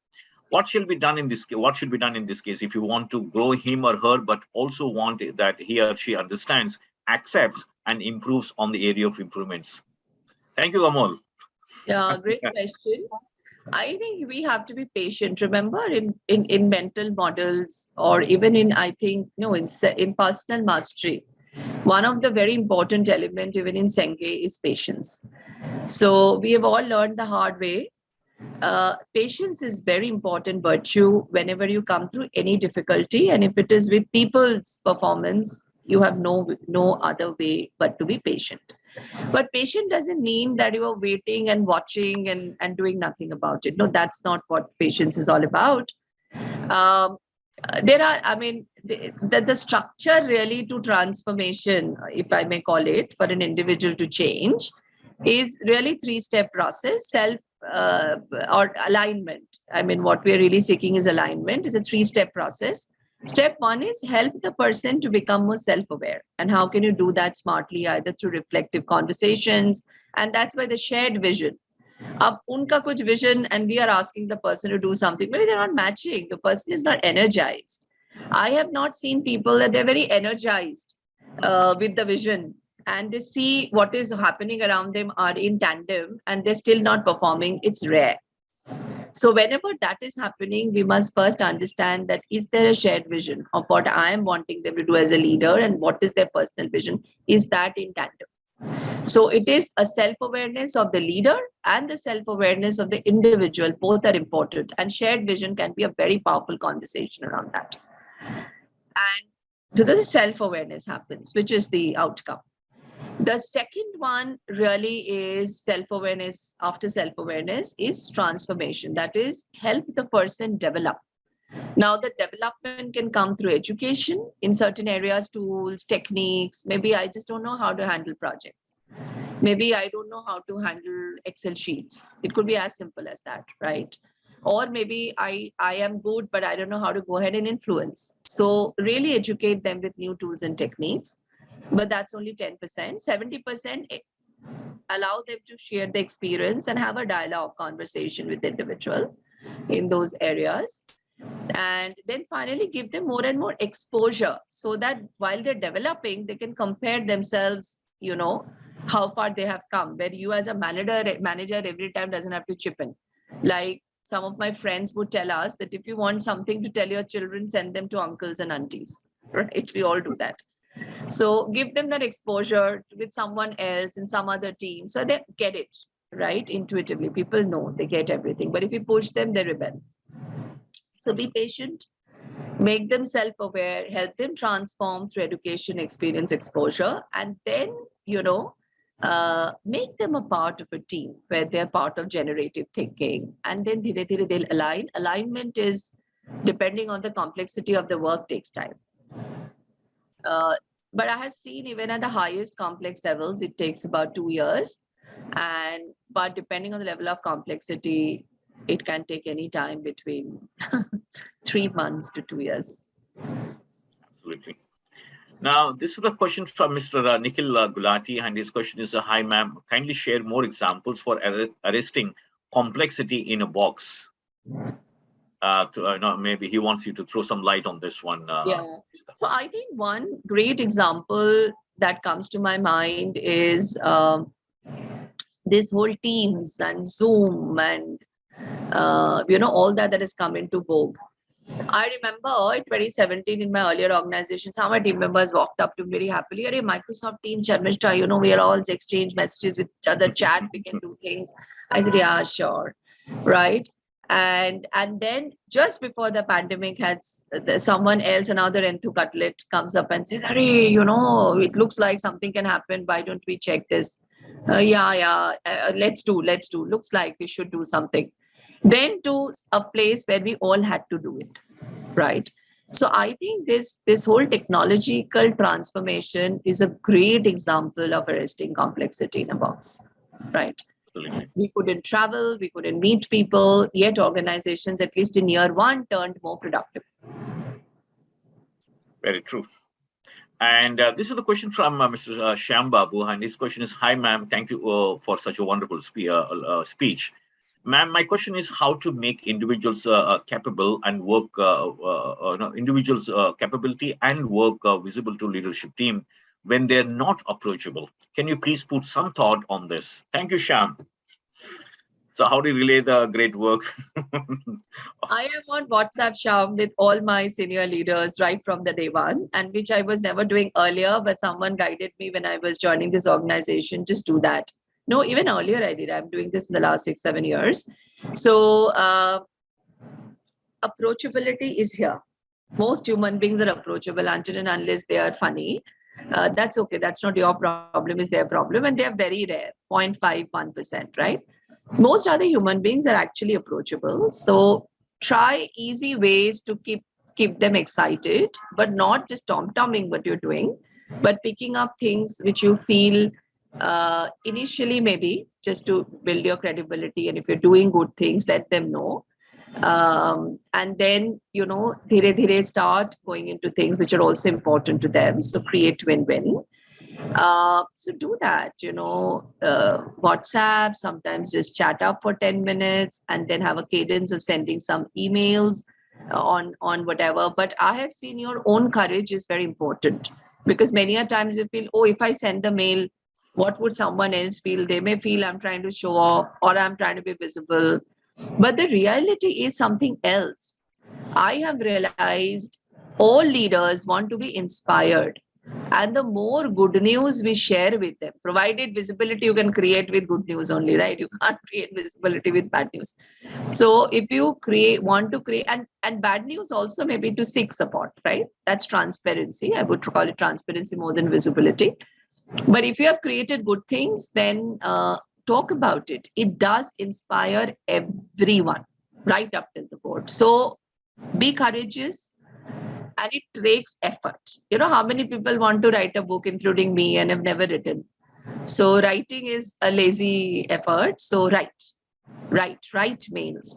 What should be done in this case if you want to grow him or her, but also want that he or she understands, accepts, and improves on the area of improvements? Thank you, Amol. Yeah, great question. I think we have to be patient. Remember, in mental models, or even in, I think, in personal mastery, one of the very important element even in Senge is patience. So we have all learned the hard way. Patience is very important virtue whenever you come through any difficulty, and if it is with people's performance, you have no other way but to be patient. But patient doesn't mean that you are waiting and watching and doing nothing about it. No, that's not what patience is all about. there are, I mean, the structure really to transformation, if I may call it, for an individual to change is really three-step process, or alignment. I mean, what we're really seeking is alignment, is a three-step process. Step one is help the person to become more self-aware. And how can you do that smartly? Either through reflective conversations, and that's why the shared vision. Ab unka kuch vision and we are asking the person to do something, maybe they're not matching. The person is not energized. I have not seen people that they're very energized with the vision, and they see what is happening around them are in tandem and they're still not performing. It's rare. So whenever that is happening, we must first understand that is there a shared vision of what I am wanting them to do as a leader and what is their personal vision? Is that in tandem? So it is a self-awareness of the leader and the self-awareness of the individual. Both are important, and shared vision can be a very powerful conversation around that. And so this self-awareness happens, which is the outcome. The second one really is self-awareness. After self-awareness is transformation. That is help the person develop. Now the development can come through education in certain areas, tools, techniques. Maybe I just don't know how to handle projects. Maybe I don't know how to handle Excel sheets. It could be as simple as that, right? Or maybe I am good, but I don't know how to go ahead and influence. So really educate them with new tools and techniques. But that's only 10%. 70%, allow them to share the experience and have a dialogue conversation with the individual in those areas. And then finally give them more and more exposure so that while they're developing, they can compare themselves, how far they have come, where you as a manager every time doesn't have to chip in. Like some of my friends would tell us that if you want something to tell your children, send them to uncles and aunties, right? We all do that. So give them that exposure with someone else in some other team so they get it, right? Intuitively, people know they get everything. But if you push them, they rebel. So be patient, make them self-aware, help them transform through education, experience, exposure, and then, make them a part of a team where they're part of generative thinking. And then they'll align. Alignment is, depending on the complexity of the work, takes time. But I have seen even at the highest complex levels, it takes about 2 years. But depending on the level of complexity, it can take any time between 3 months to 2 years. Absolutely. Now, this is a question from Mr. Nikhil Gulati, and his question is, hi, ma'am, kindly share more examples for arresting complexity in a box. Maybe he wants you to throw some light on this one. Yeah. So I think one great example that comes to my mind is this whole Teams and Zoom and all that has come into vogue. I remember in 2017 in my earlier organization, some of my team members walked up to me very happily. Hey, Microsoft Teams, Carmistha, we are all exchange messages with each other, chat, we can do things. I said, yeah, sure. Right. And then just before the pandemic someone else, another Enthu Cutlet comes up and says, hey, it looks like something can happen. Why don't we check this? Let's do. Looks like we should do something. Then to a place where we all had to do it, right? So I think this whole technological transformation is a great example of arresting complexity in a box, right? Absolutely. We couldn't travel, we couldn't meet people, yet organizations, at least in year one, turned more productive. Very true. And this is the question from Mr. Shyam Babu, and his question is, hi, ma'am, thank you for such a wonderful speech. Ma'am, my question is how to make individuals capable and work, individuals' capability and work visible to leadership team when they're not approachable. Can you please put some thought on this? Thank you, Shyam. So how do you relay the great work? I am on WhatsApp, Shyam, with all my senior leaders right from the day one, and which I was never doing earlier, but someone guided me when I was joining this organization, just do that. No, even earlier I did. I'm doing this in the last 6-7 years. So approachability is here. Most human beings are approachable until and unless they are funny. That's okay. That's not your problem, is their problem. And they're very rare, 0.51%, right? Most other human beings are actually approachable. So try easy ways to keep keep them excited, but not just tom-tomming what you're doing, but picking up things which you feel initially maybe just to build your credibility. And if you're doing good things, let them know. And then, dhere dhere start going into things which are also important to them. So create win-win. So do that, WhatsApp, sometimes just chat up for 10 minutes and then have a cadence of sending some emails on whatever. But I have seen your own courage is very important, because many a times you feel, oh, if I send the mail, what would someone else feel? They may feel I'm trying to show off or I'm trying to be visible. But the reality is something else. I have realized all leaders want to be inspired. And the more good news we share with them, provided visibility you can create with good news only, right? You can't create visibility with bad news. So if you want to create, and bad news also maybe to seek support, right? That's transparency. I would call it transparency more than visibility. But if you have created good things, then talk about it. It does inspire everyone right up till the board. So be courageous, and it takes effort. You know how many people want to write a book, including me, and have never written. So writing is a lazy effort. So write mails.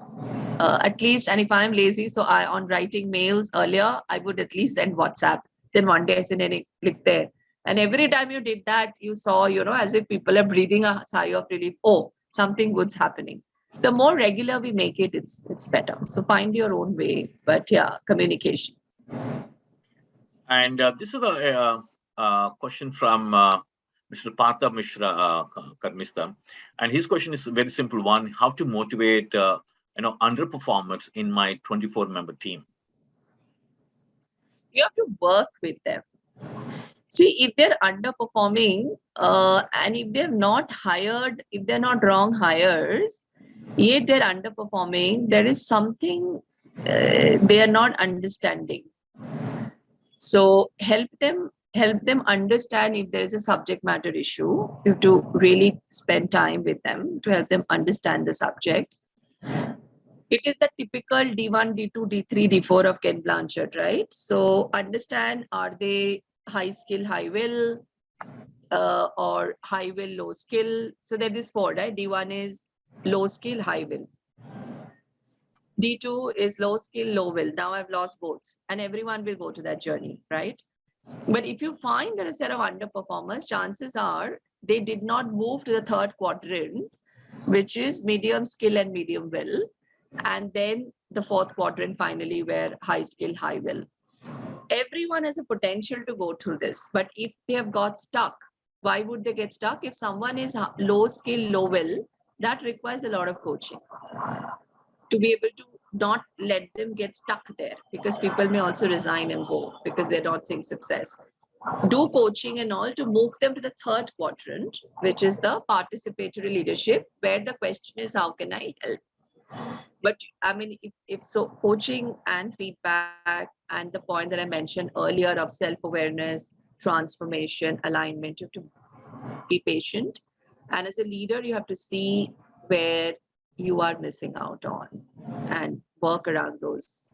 At least, and if I'm lazy, so on writing mails earlier, I would at least send WhatsApp. Then one day I send a click there. And every time you did that, you saw, as if people are breathing a sigh of relief. Oh, something good's happening. The more regular we make it, it's better. So find your own way. But yeah, communication. And this is a question from Mr. Partha Mishra, Carmistha. And his question is a very simple one: how to motivate underperformers in my 24-member team? You have to work with them. See, if they're underperforming and if they're not hired, if they're not wrong hires, yet they're underperforming, there is something they are not understanding. So help them understand if there is a subject matter issue. You have to really spend time with them to help them understand the subject. It is the typical D1, D2, D3, D4 of Ken Blanchard, right? So understand, are they high skill, high will, or high will, low skill? So there is 4, right? D1 is low skill, high will. D2 is low skill, low will. Now I've lost both, and everyone will go to that journey, right? But if you find there are a set of underperformers, chances are they did not move to the 3rd quadrant, which is medium skill and medium will. And then the 4th quadrant finally, where high skill, high will. Everyone has a potential to go through this, but if they have got stuck, why would they get stuck? If someone is low skill, low will, that requires a lot of coaching to be able to not let them get stuck there, because people may also resign and go because they're not seeing success. Do coaching and all to move them to the 3rd quadrant, which is the participatory leadership, where the question is, how can I help? But I mean, if so, coaching and feedback, and the point that I mentioned earlier of self-awareness, transformation, alignment, you have to be patient. And as a leader, you have to see where you are missing out on and work around those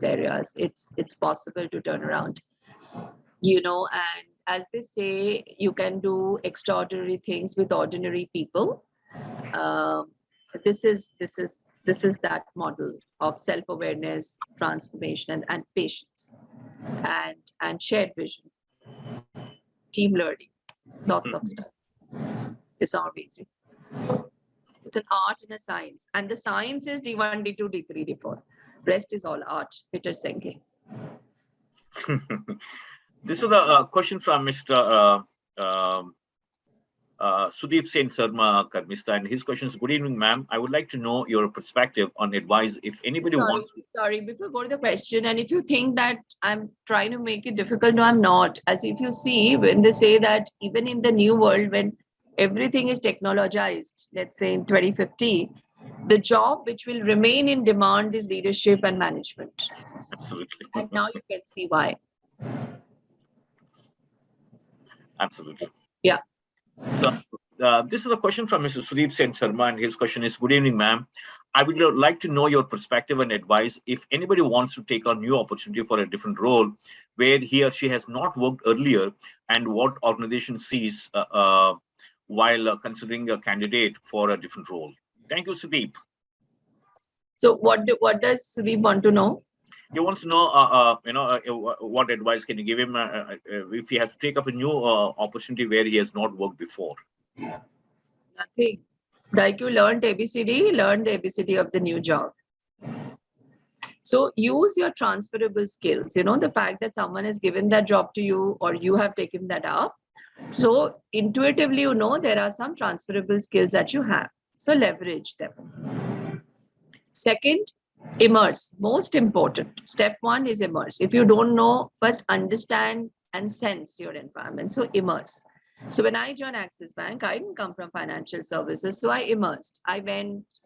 areas. It's possible to turn around, and as they say, you can do extraordinary things with ordinary people. This is that model of self-awareness, transformation, and patience, and shared vision, team learning, lots of stuff. It's not easy. It's an art and a science, and the science is D1, D2, D3, D4. Rest is all art. Peter Senge. This is a question from Mr. Sudeep Sen Sarma Carmistha, and his question is: good evening, ma'am. I would like to know your perspective on advice if anybody wants to. Sorry, before go to the question, and if you think that I'm trying to make it difficult, no, I'm not. As if you see, when they say that even in the new world, when everything is technologized, let's say in 2050, the job which will remain in demand is leadership and management. Absolutely. And now you can see why. Absolutely. Yeah. So This is a question from Mr. Sudeep Sen Sharma, and his question is, good evening, ma'am. I would like to know your perspective and advice if anybody wants to take on new opportunity for a different role where he or she has not worked earlier, and what organization sees while considering a candidate for a different role. Thank you, Sudeep. So what does Sudeep want to know? He wants to know, what advice can you give him if he has to take up a new opportunity where he has not worked before? Nothing. Like you learned ABCD, learn the ABCD of the new job. So use your transferable skills. The fact that someone has given that job to you or you have taken that up. So intuitively, there are some transferable skills that you have. So leverage them. Second, immerse. Most important. Step one is immerse. If you don't know, first understand and sense your environment. So immerse. So when I joined Axis Bank, I didn't come from financial services. So I immersed. I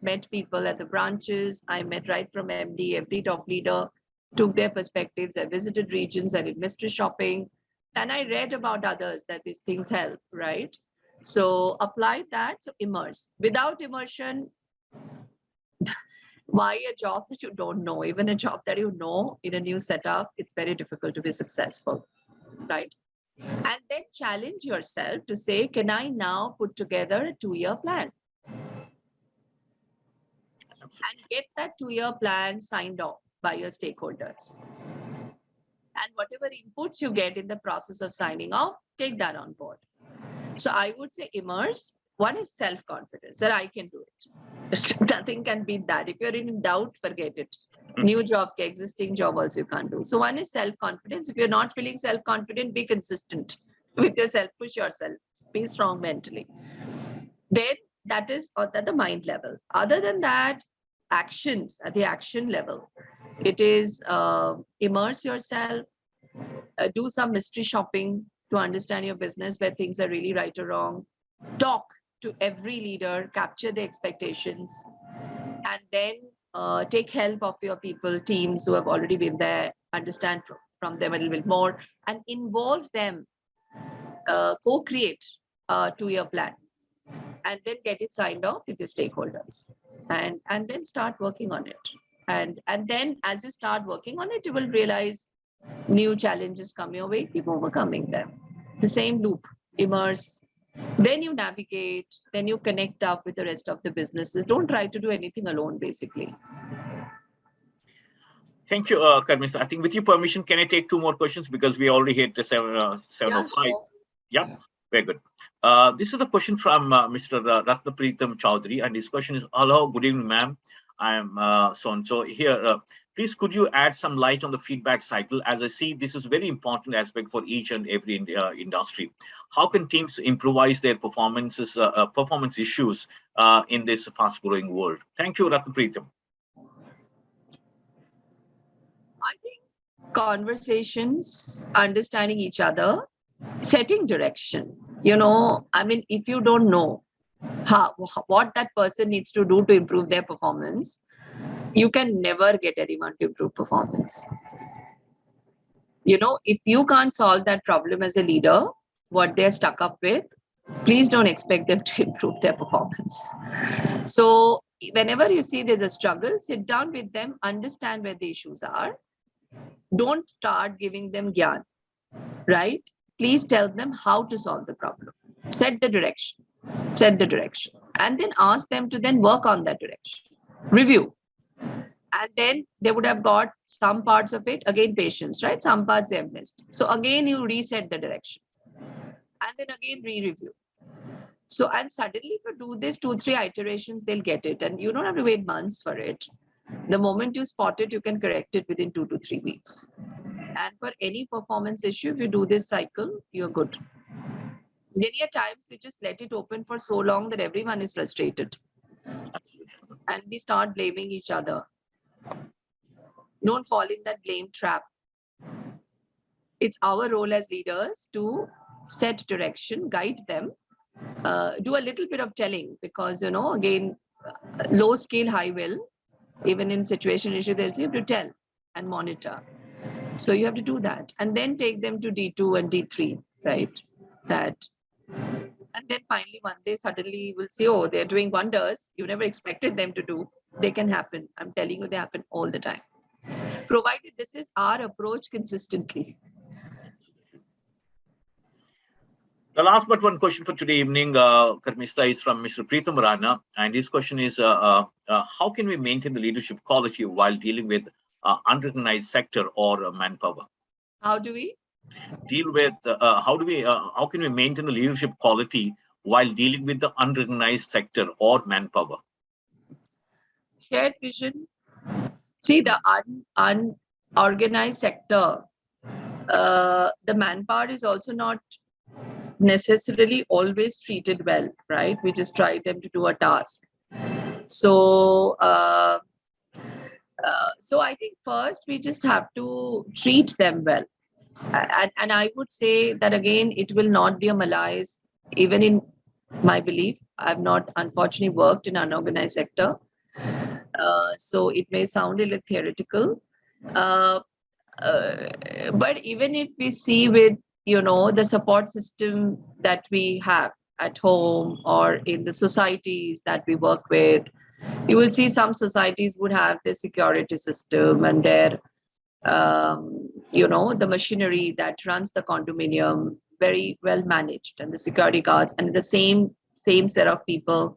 met people at the branches. I met right from MD, every top leader, took their perspectives. I visited regions. I did mystery shopping. And I read about others that these things help, right? So apply that. So immerse. Without immersion, why a job that you don't know, even a job that you know in a new setup, it's very difficult to be successful, right? And then challenge yourself to say, can I now put together a 2-year plan? And get that 2-year plan signed off by your stakeholders. And whatever inputs you get in the process of signing off, take that on board. So I would say immerse. One is self-confidence, that I can do it. Nothing can beat that. If you're in doubt, forget it. New job, existing job also you can't do. So one is self-confidence. If you're not feeling self-confident, be consistent with yourself, push yourself, be strong mentally. Then that is at the mind level. Other than that, actions at the action level. It is immerse yourself, do some mystery shopping to understand your business where things are really right or wrong. Talk to every leader, capture the expectations, and then take help of your people, teams who have already been there, understand from them a little bit more, and involve them, co-create a 2-year plan, and then get it signed off with your stakeholders, and then start working on it. And then as you start working on it, you will realize new challenges come your way, keep overcoming them. The same loop, immerse. Then you navigate, then you connect up with the rest of the businesses. Don't try to do anything alone, basically. Thank you, Carmistha. I think with your permission, can I take 2 more questions because we already hit the 7:05? Sure. Yeah, very good. This is a question from Mr. Ratnapreetam Chowdhury, and his question is, hello, good evening, ma'am. I am so here. Please, could you add some light on the feedback cycle? As I see, this is a very important aspect for each and every industry. How can teams improvise their performance issues in this fast-growing world? Thank you, Ratnapreetam. I think conversations, understanding each other, setting direction. If you don't know what that person needs to do to improve their performance, you can never get anyone to improve performance. If you can't solve that problem as a leader, what they're stuck up with, please don't expect them to improve their performance. So whenever you see there's a struggle, sit down with them, understand where the issues are. Don't start giving them gyan, right? Please tell them how to solve the problem. Set the direction, and then ask them to then work on that direction. Review. And then they would have got some parts of it, again, patience, right? Some parts they have missed. So again, you reset the direction and then again, re-review. So, and suddenly if you do this 2-3 iterations, they'll get it. And you don't have to wait months for it. The moment you spot it, you can correct it within 2 to 3 weeks. And for any performance issue, if you do this cycle, you're good. Many a times we just let it open for so long that everyone is frustrated. And we start blaming each other. Don't fall in that blame trap. It's our role as leaders to set direction, guide them, do a little bit of telling, because, again, low scale, high will, even in situation issue, they'll say you have to tell and monitor. So you have to do that and then take them to D2 and D3, right? That And then finally, one day, suddenly you will see, oh, they're doing wonders. You never expected them to do. They can happen. I'm telling you, they happen all the time. Provided this is our approach consistently. The last but one question for today evening, Carmistha, is from Mr. Preetham Rana. And his question is, how can we maintain the leadership quality while dealing with unrecognized sector or manpower? How do we? How can we maintain the leadership quality while dealing with the unrecognized sector or manpower? Shared vision. See, the unorganized sector, the manpower is also not necessarily always treated well, right? We just try them to do a task. So, so I think first we just have to treat them well. And I would say that again, it will not be a malaise, even in my belief. I've not unfortunately worked in unorganized sector. So it may sound a little theoretical. Uh, but even if we see with, the support system that we have at home or in the societies that we work with, you will see some societies would have their security system and their the machinery that runs the condominium very well managed, and the security guards and the same set of people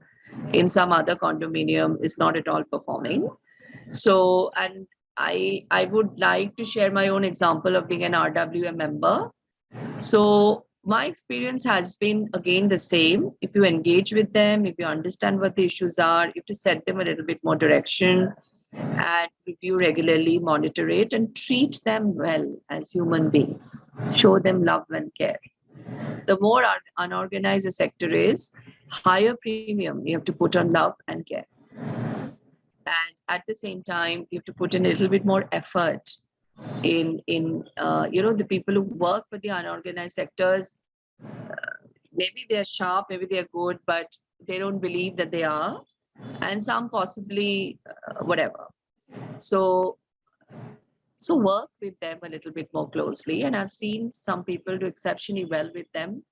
in some other condominium is not at all performing. So, and I would like to share my own example of being an RWM member. So my experience has been again the same. If you engage with them, if you understand what the issues are, if you set them a little bit more direction and review regularly, monitor it, and treat them well as human beings. Show them love and care. The more unorganized a sector is, higher premium you have to put on love and care. And at the same time, you have to put in a little bit more effort in the people who work with the unorganized sectors. Maybe they're sharp, maybe they're good, but they don't believe that they are, and some possibly whatever. So work with them a little bit more closely, and I've seen some people do exceptionally well with them,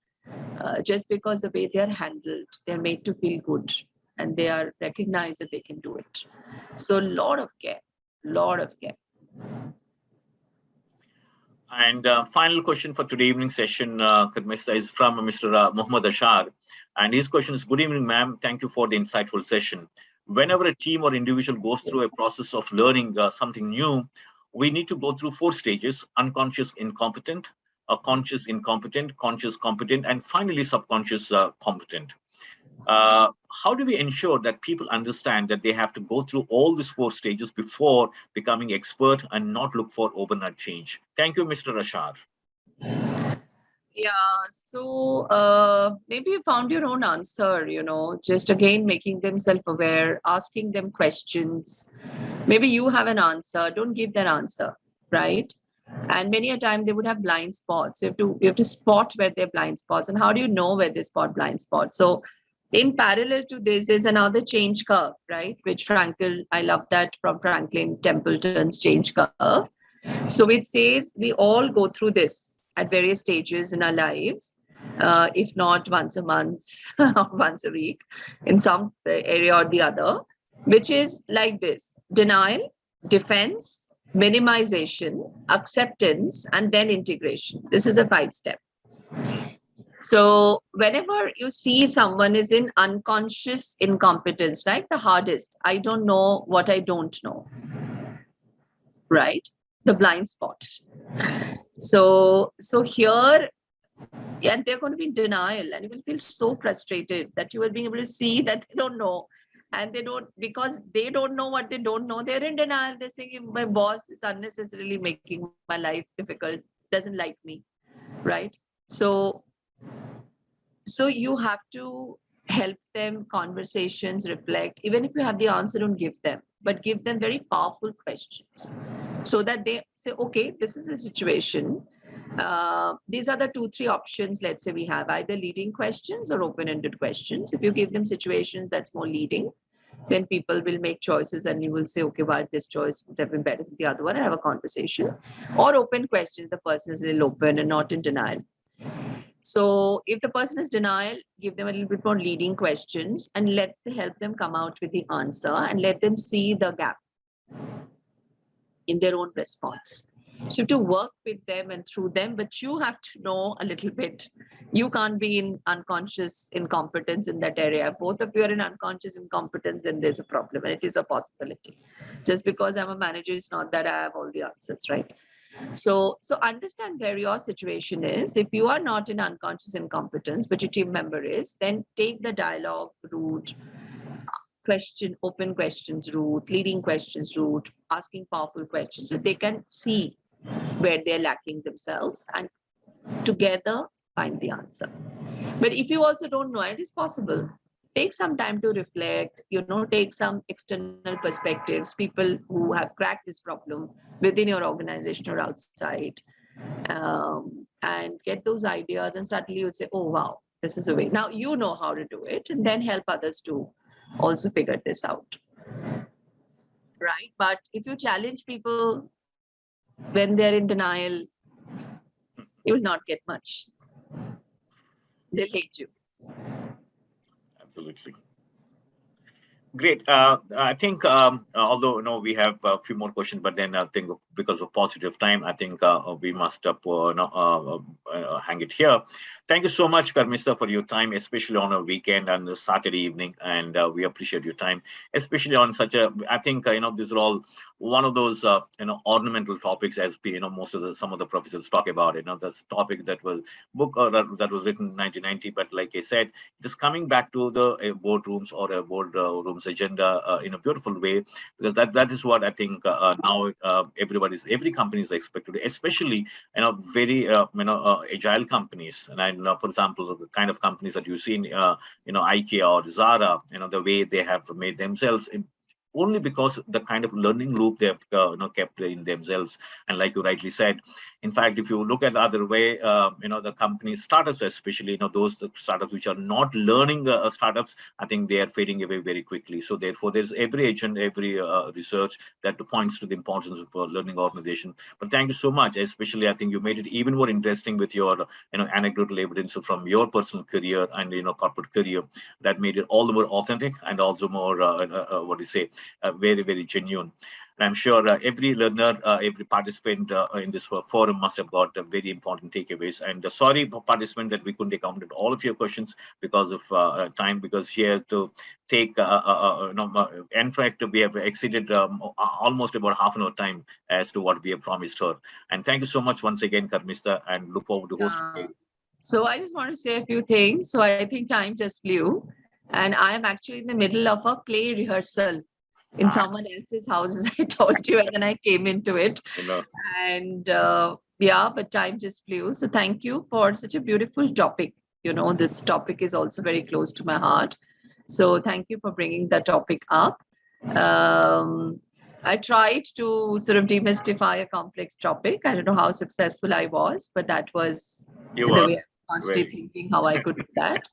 just because the way they're handled, they're made to feel good, and they are recognized that they can do it. So lot of care. And final question for today evening session, Carmistha, is from Mr. Mohammad Ashar. And his question is, good evening, ma'am. Thank you for the insightful session. Whenever a team or individual goes through a process of learning something new, we need to go through 4 stages: unconscious incompetent, conscious incompetent, conscious competent, and finally subconscious competent. How do we ensure that people understand that they have to go through all these 4 stages before becoming expert and not look for overnight change? Thank you, Mr. Ashar. Yeah, so maybe you found your own answer, just again making them self-aware, asking them questions. Maybe you have an answer, don't give that answer, right? And many a time they would have blind spots. You have to spot where they're blind spots. And how do you know where they spot blind spots? So in parallel to this is another change curve, right? Which I love that from Franklin Templeton's change curve. So it says we all go through this at various stages in our lives, if not once a month or once a week, in some area or the other, which is like this: denial, defense, minimization, acceptance, and then integration. This is a 5-step. So whenever you see someone is in unconscious incompetence, like the hardest, I don't know what I don't know, right? The blind spot. So here, and they're going to be in denial, and you will feel so frustrated that you are being able to see that they don't know. And because they don't know what they don't know, they're in denial. They're saying, my boss is unnecessarily making my life difficult, doesn't like me, right? So you have to help them, conversations, reflect. Even if you have the answer, don't give them, but give them very powerful questions so that they say, okay, this is the situation. These are the 2-3 options. Let's say we have either leading questions or open-ended questions. If you give them situations that's more leading, then people will make choices and you will say, okay, why this choice would have been better than the other one, and have a conversation. Or open questions, the person is a little open and not in denial. So if the person is denial, give them a little bit more leading questions and help them come out with the answer and let them see the gap in their own response. So to work with them and through them, but you have to know a little bit. You can't be in unconscious incompetence in that area. Both of you are in unconscious incompetence, then there's a problem, and it is a possibility. Just because I'm a manager, it's not that I have all the answers, right? So understand where your situation is. If you are not in unconscious incompetence, but your team member is, then take the dialogue route, open questions route, leading questions route, asking powerful questions so they can see where they're lacking themselves and together find the answer. But if you also don't know, it is possible. Take some time to reflect, take some external perspectives, people who have cracked this problem within your organization or outside, and get those ideas, and suddenly you'll say, oh, wow, this is a way. Now you know how to do it, and then help others to also figure this out. Right? But if you challenge people when they're in denial, you will not get much. They'll hate you. Absolutely. Great. I think, although we have a few more questions, but then I think because of positive time, I think we must hang it here. Thank you so much, Carmistha, for your time, especially on a weekend and a Saturday evening, and we appreciate your time, especially on such a. I think these are all one of those ornamental topics, as some of the professors talk about. That's topic that was book or that was written in 1990, but like I said, it is coming back to the boardrooms or a boardrooms agenda in a beautiful way, because that is what I think now every company is expected to, especially very agile companies. And I know, for example, the kind of companies that you see in IKEA or Zara, the way they have made themselves only because the kind of learning loop they have kept in themselves. And like you rightly said, in fact, if you look at the other way, the companies, startups especially, those startups which are not learning startups, I think they are fading away very quickly. So therefore, there's every agent, every research that points to the importance of learning organization. But thank you so much. Especially, I think you made it even more interesting with your anecdotal evidence from your personal career and corporate career, that made it all the more authentic and also more what do you say, very, very genuine. And I'm sure every learner, every participant in this forum must have got very important takeaways. And sorry, participants, that we couldn't accommodate all of your questions because of time, because here to take, in fact, we have exceeded almost about half an hour time as to what we have promised her. And thank you so much once again, Carmistha, and look forward to hosting you. So I just want to say a few things. So I think time just flew. And I am actually in the middle of a play rehearsal in someone else's house, as I told you, and then I came into it. And but time just flew. So thank you for such a beautiful topic. This topic is also very close to my heart. So thank you for bringing the topic up. I tried to sort of demystify a complex topic. I don't know how successful I was, but that was the way I'm constantly thinking how I could do that.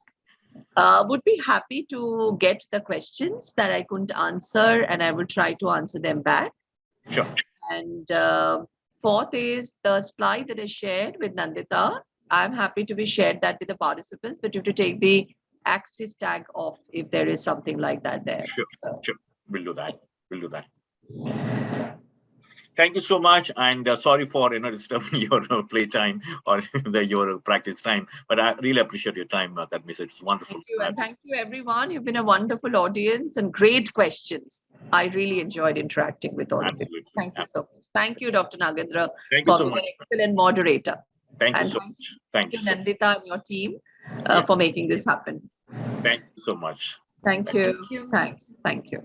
Would be happy to get the questions that I couldn't answer, and I will try to answer them back. Sure. And fourth is the slide that I shared with Nandita. I'm happy to be shared that with the participants, but you have to take the axis tag off if there is something like that there. Sure. We'll do that. Thank you so much, and sorry for disturbing your playtime or your practice time, but I really appreciate your time, Carmistha. It's wonderful. Thank you, and thank you, everyone. You've been a wonderful audience and great questions. I really enjoyed interacting with all of you. Thank you so much. Thank you, Dr. Nagendra, for being an excellent moderator. Thank you so much. Thank you, Nandita, and your team for making this happen. Thank you so much. Thank you. Thanks. Thank you.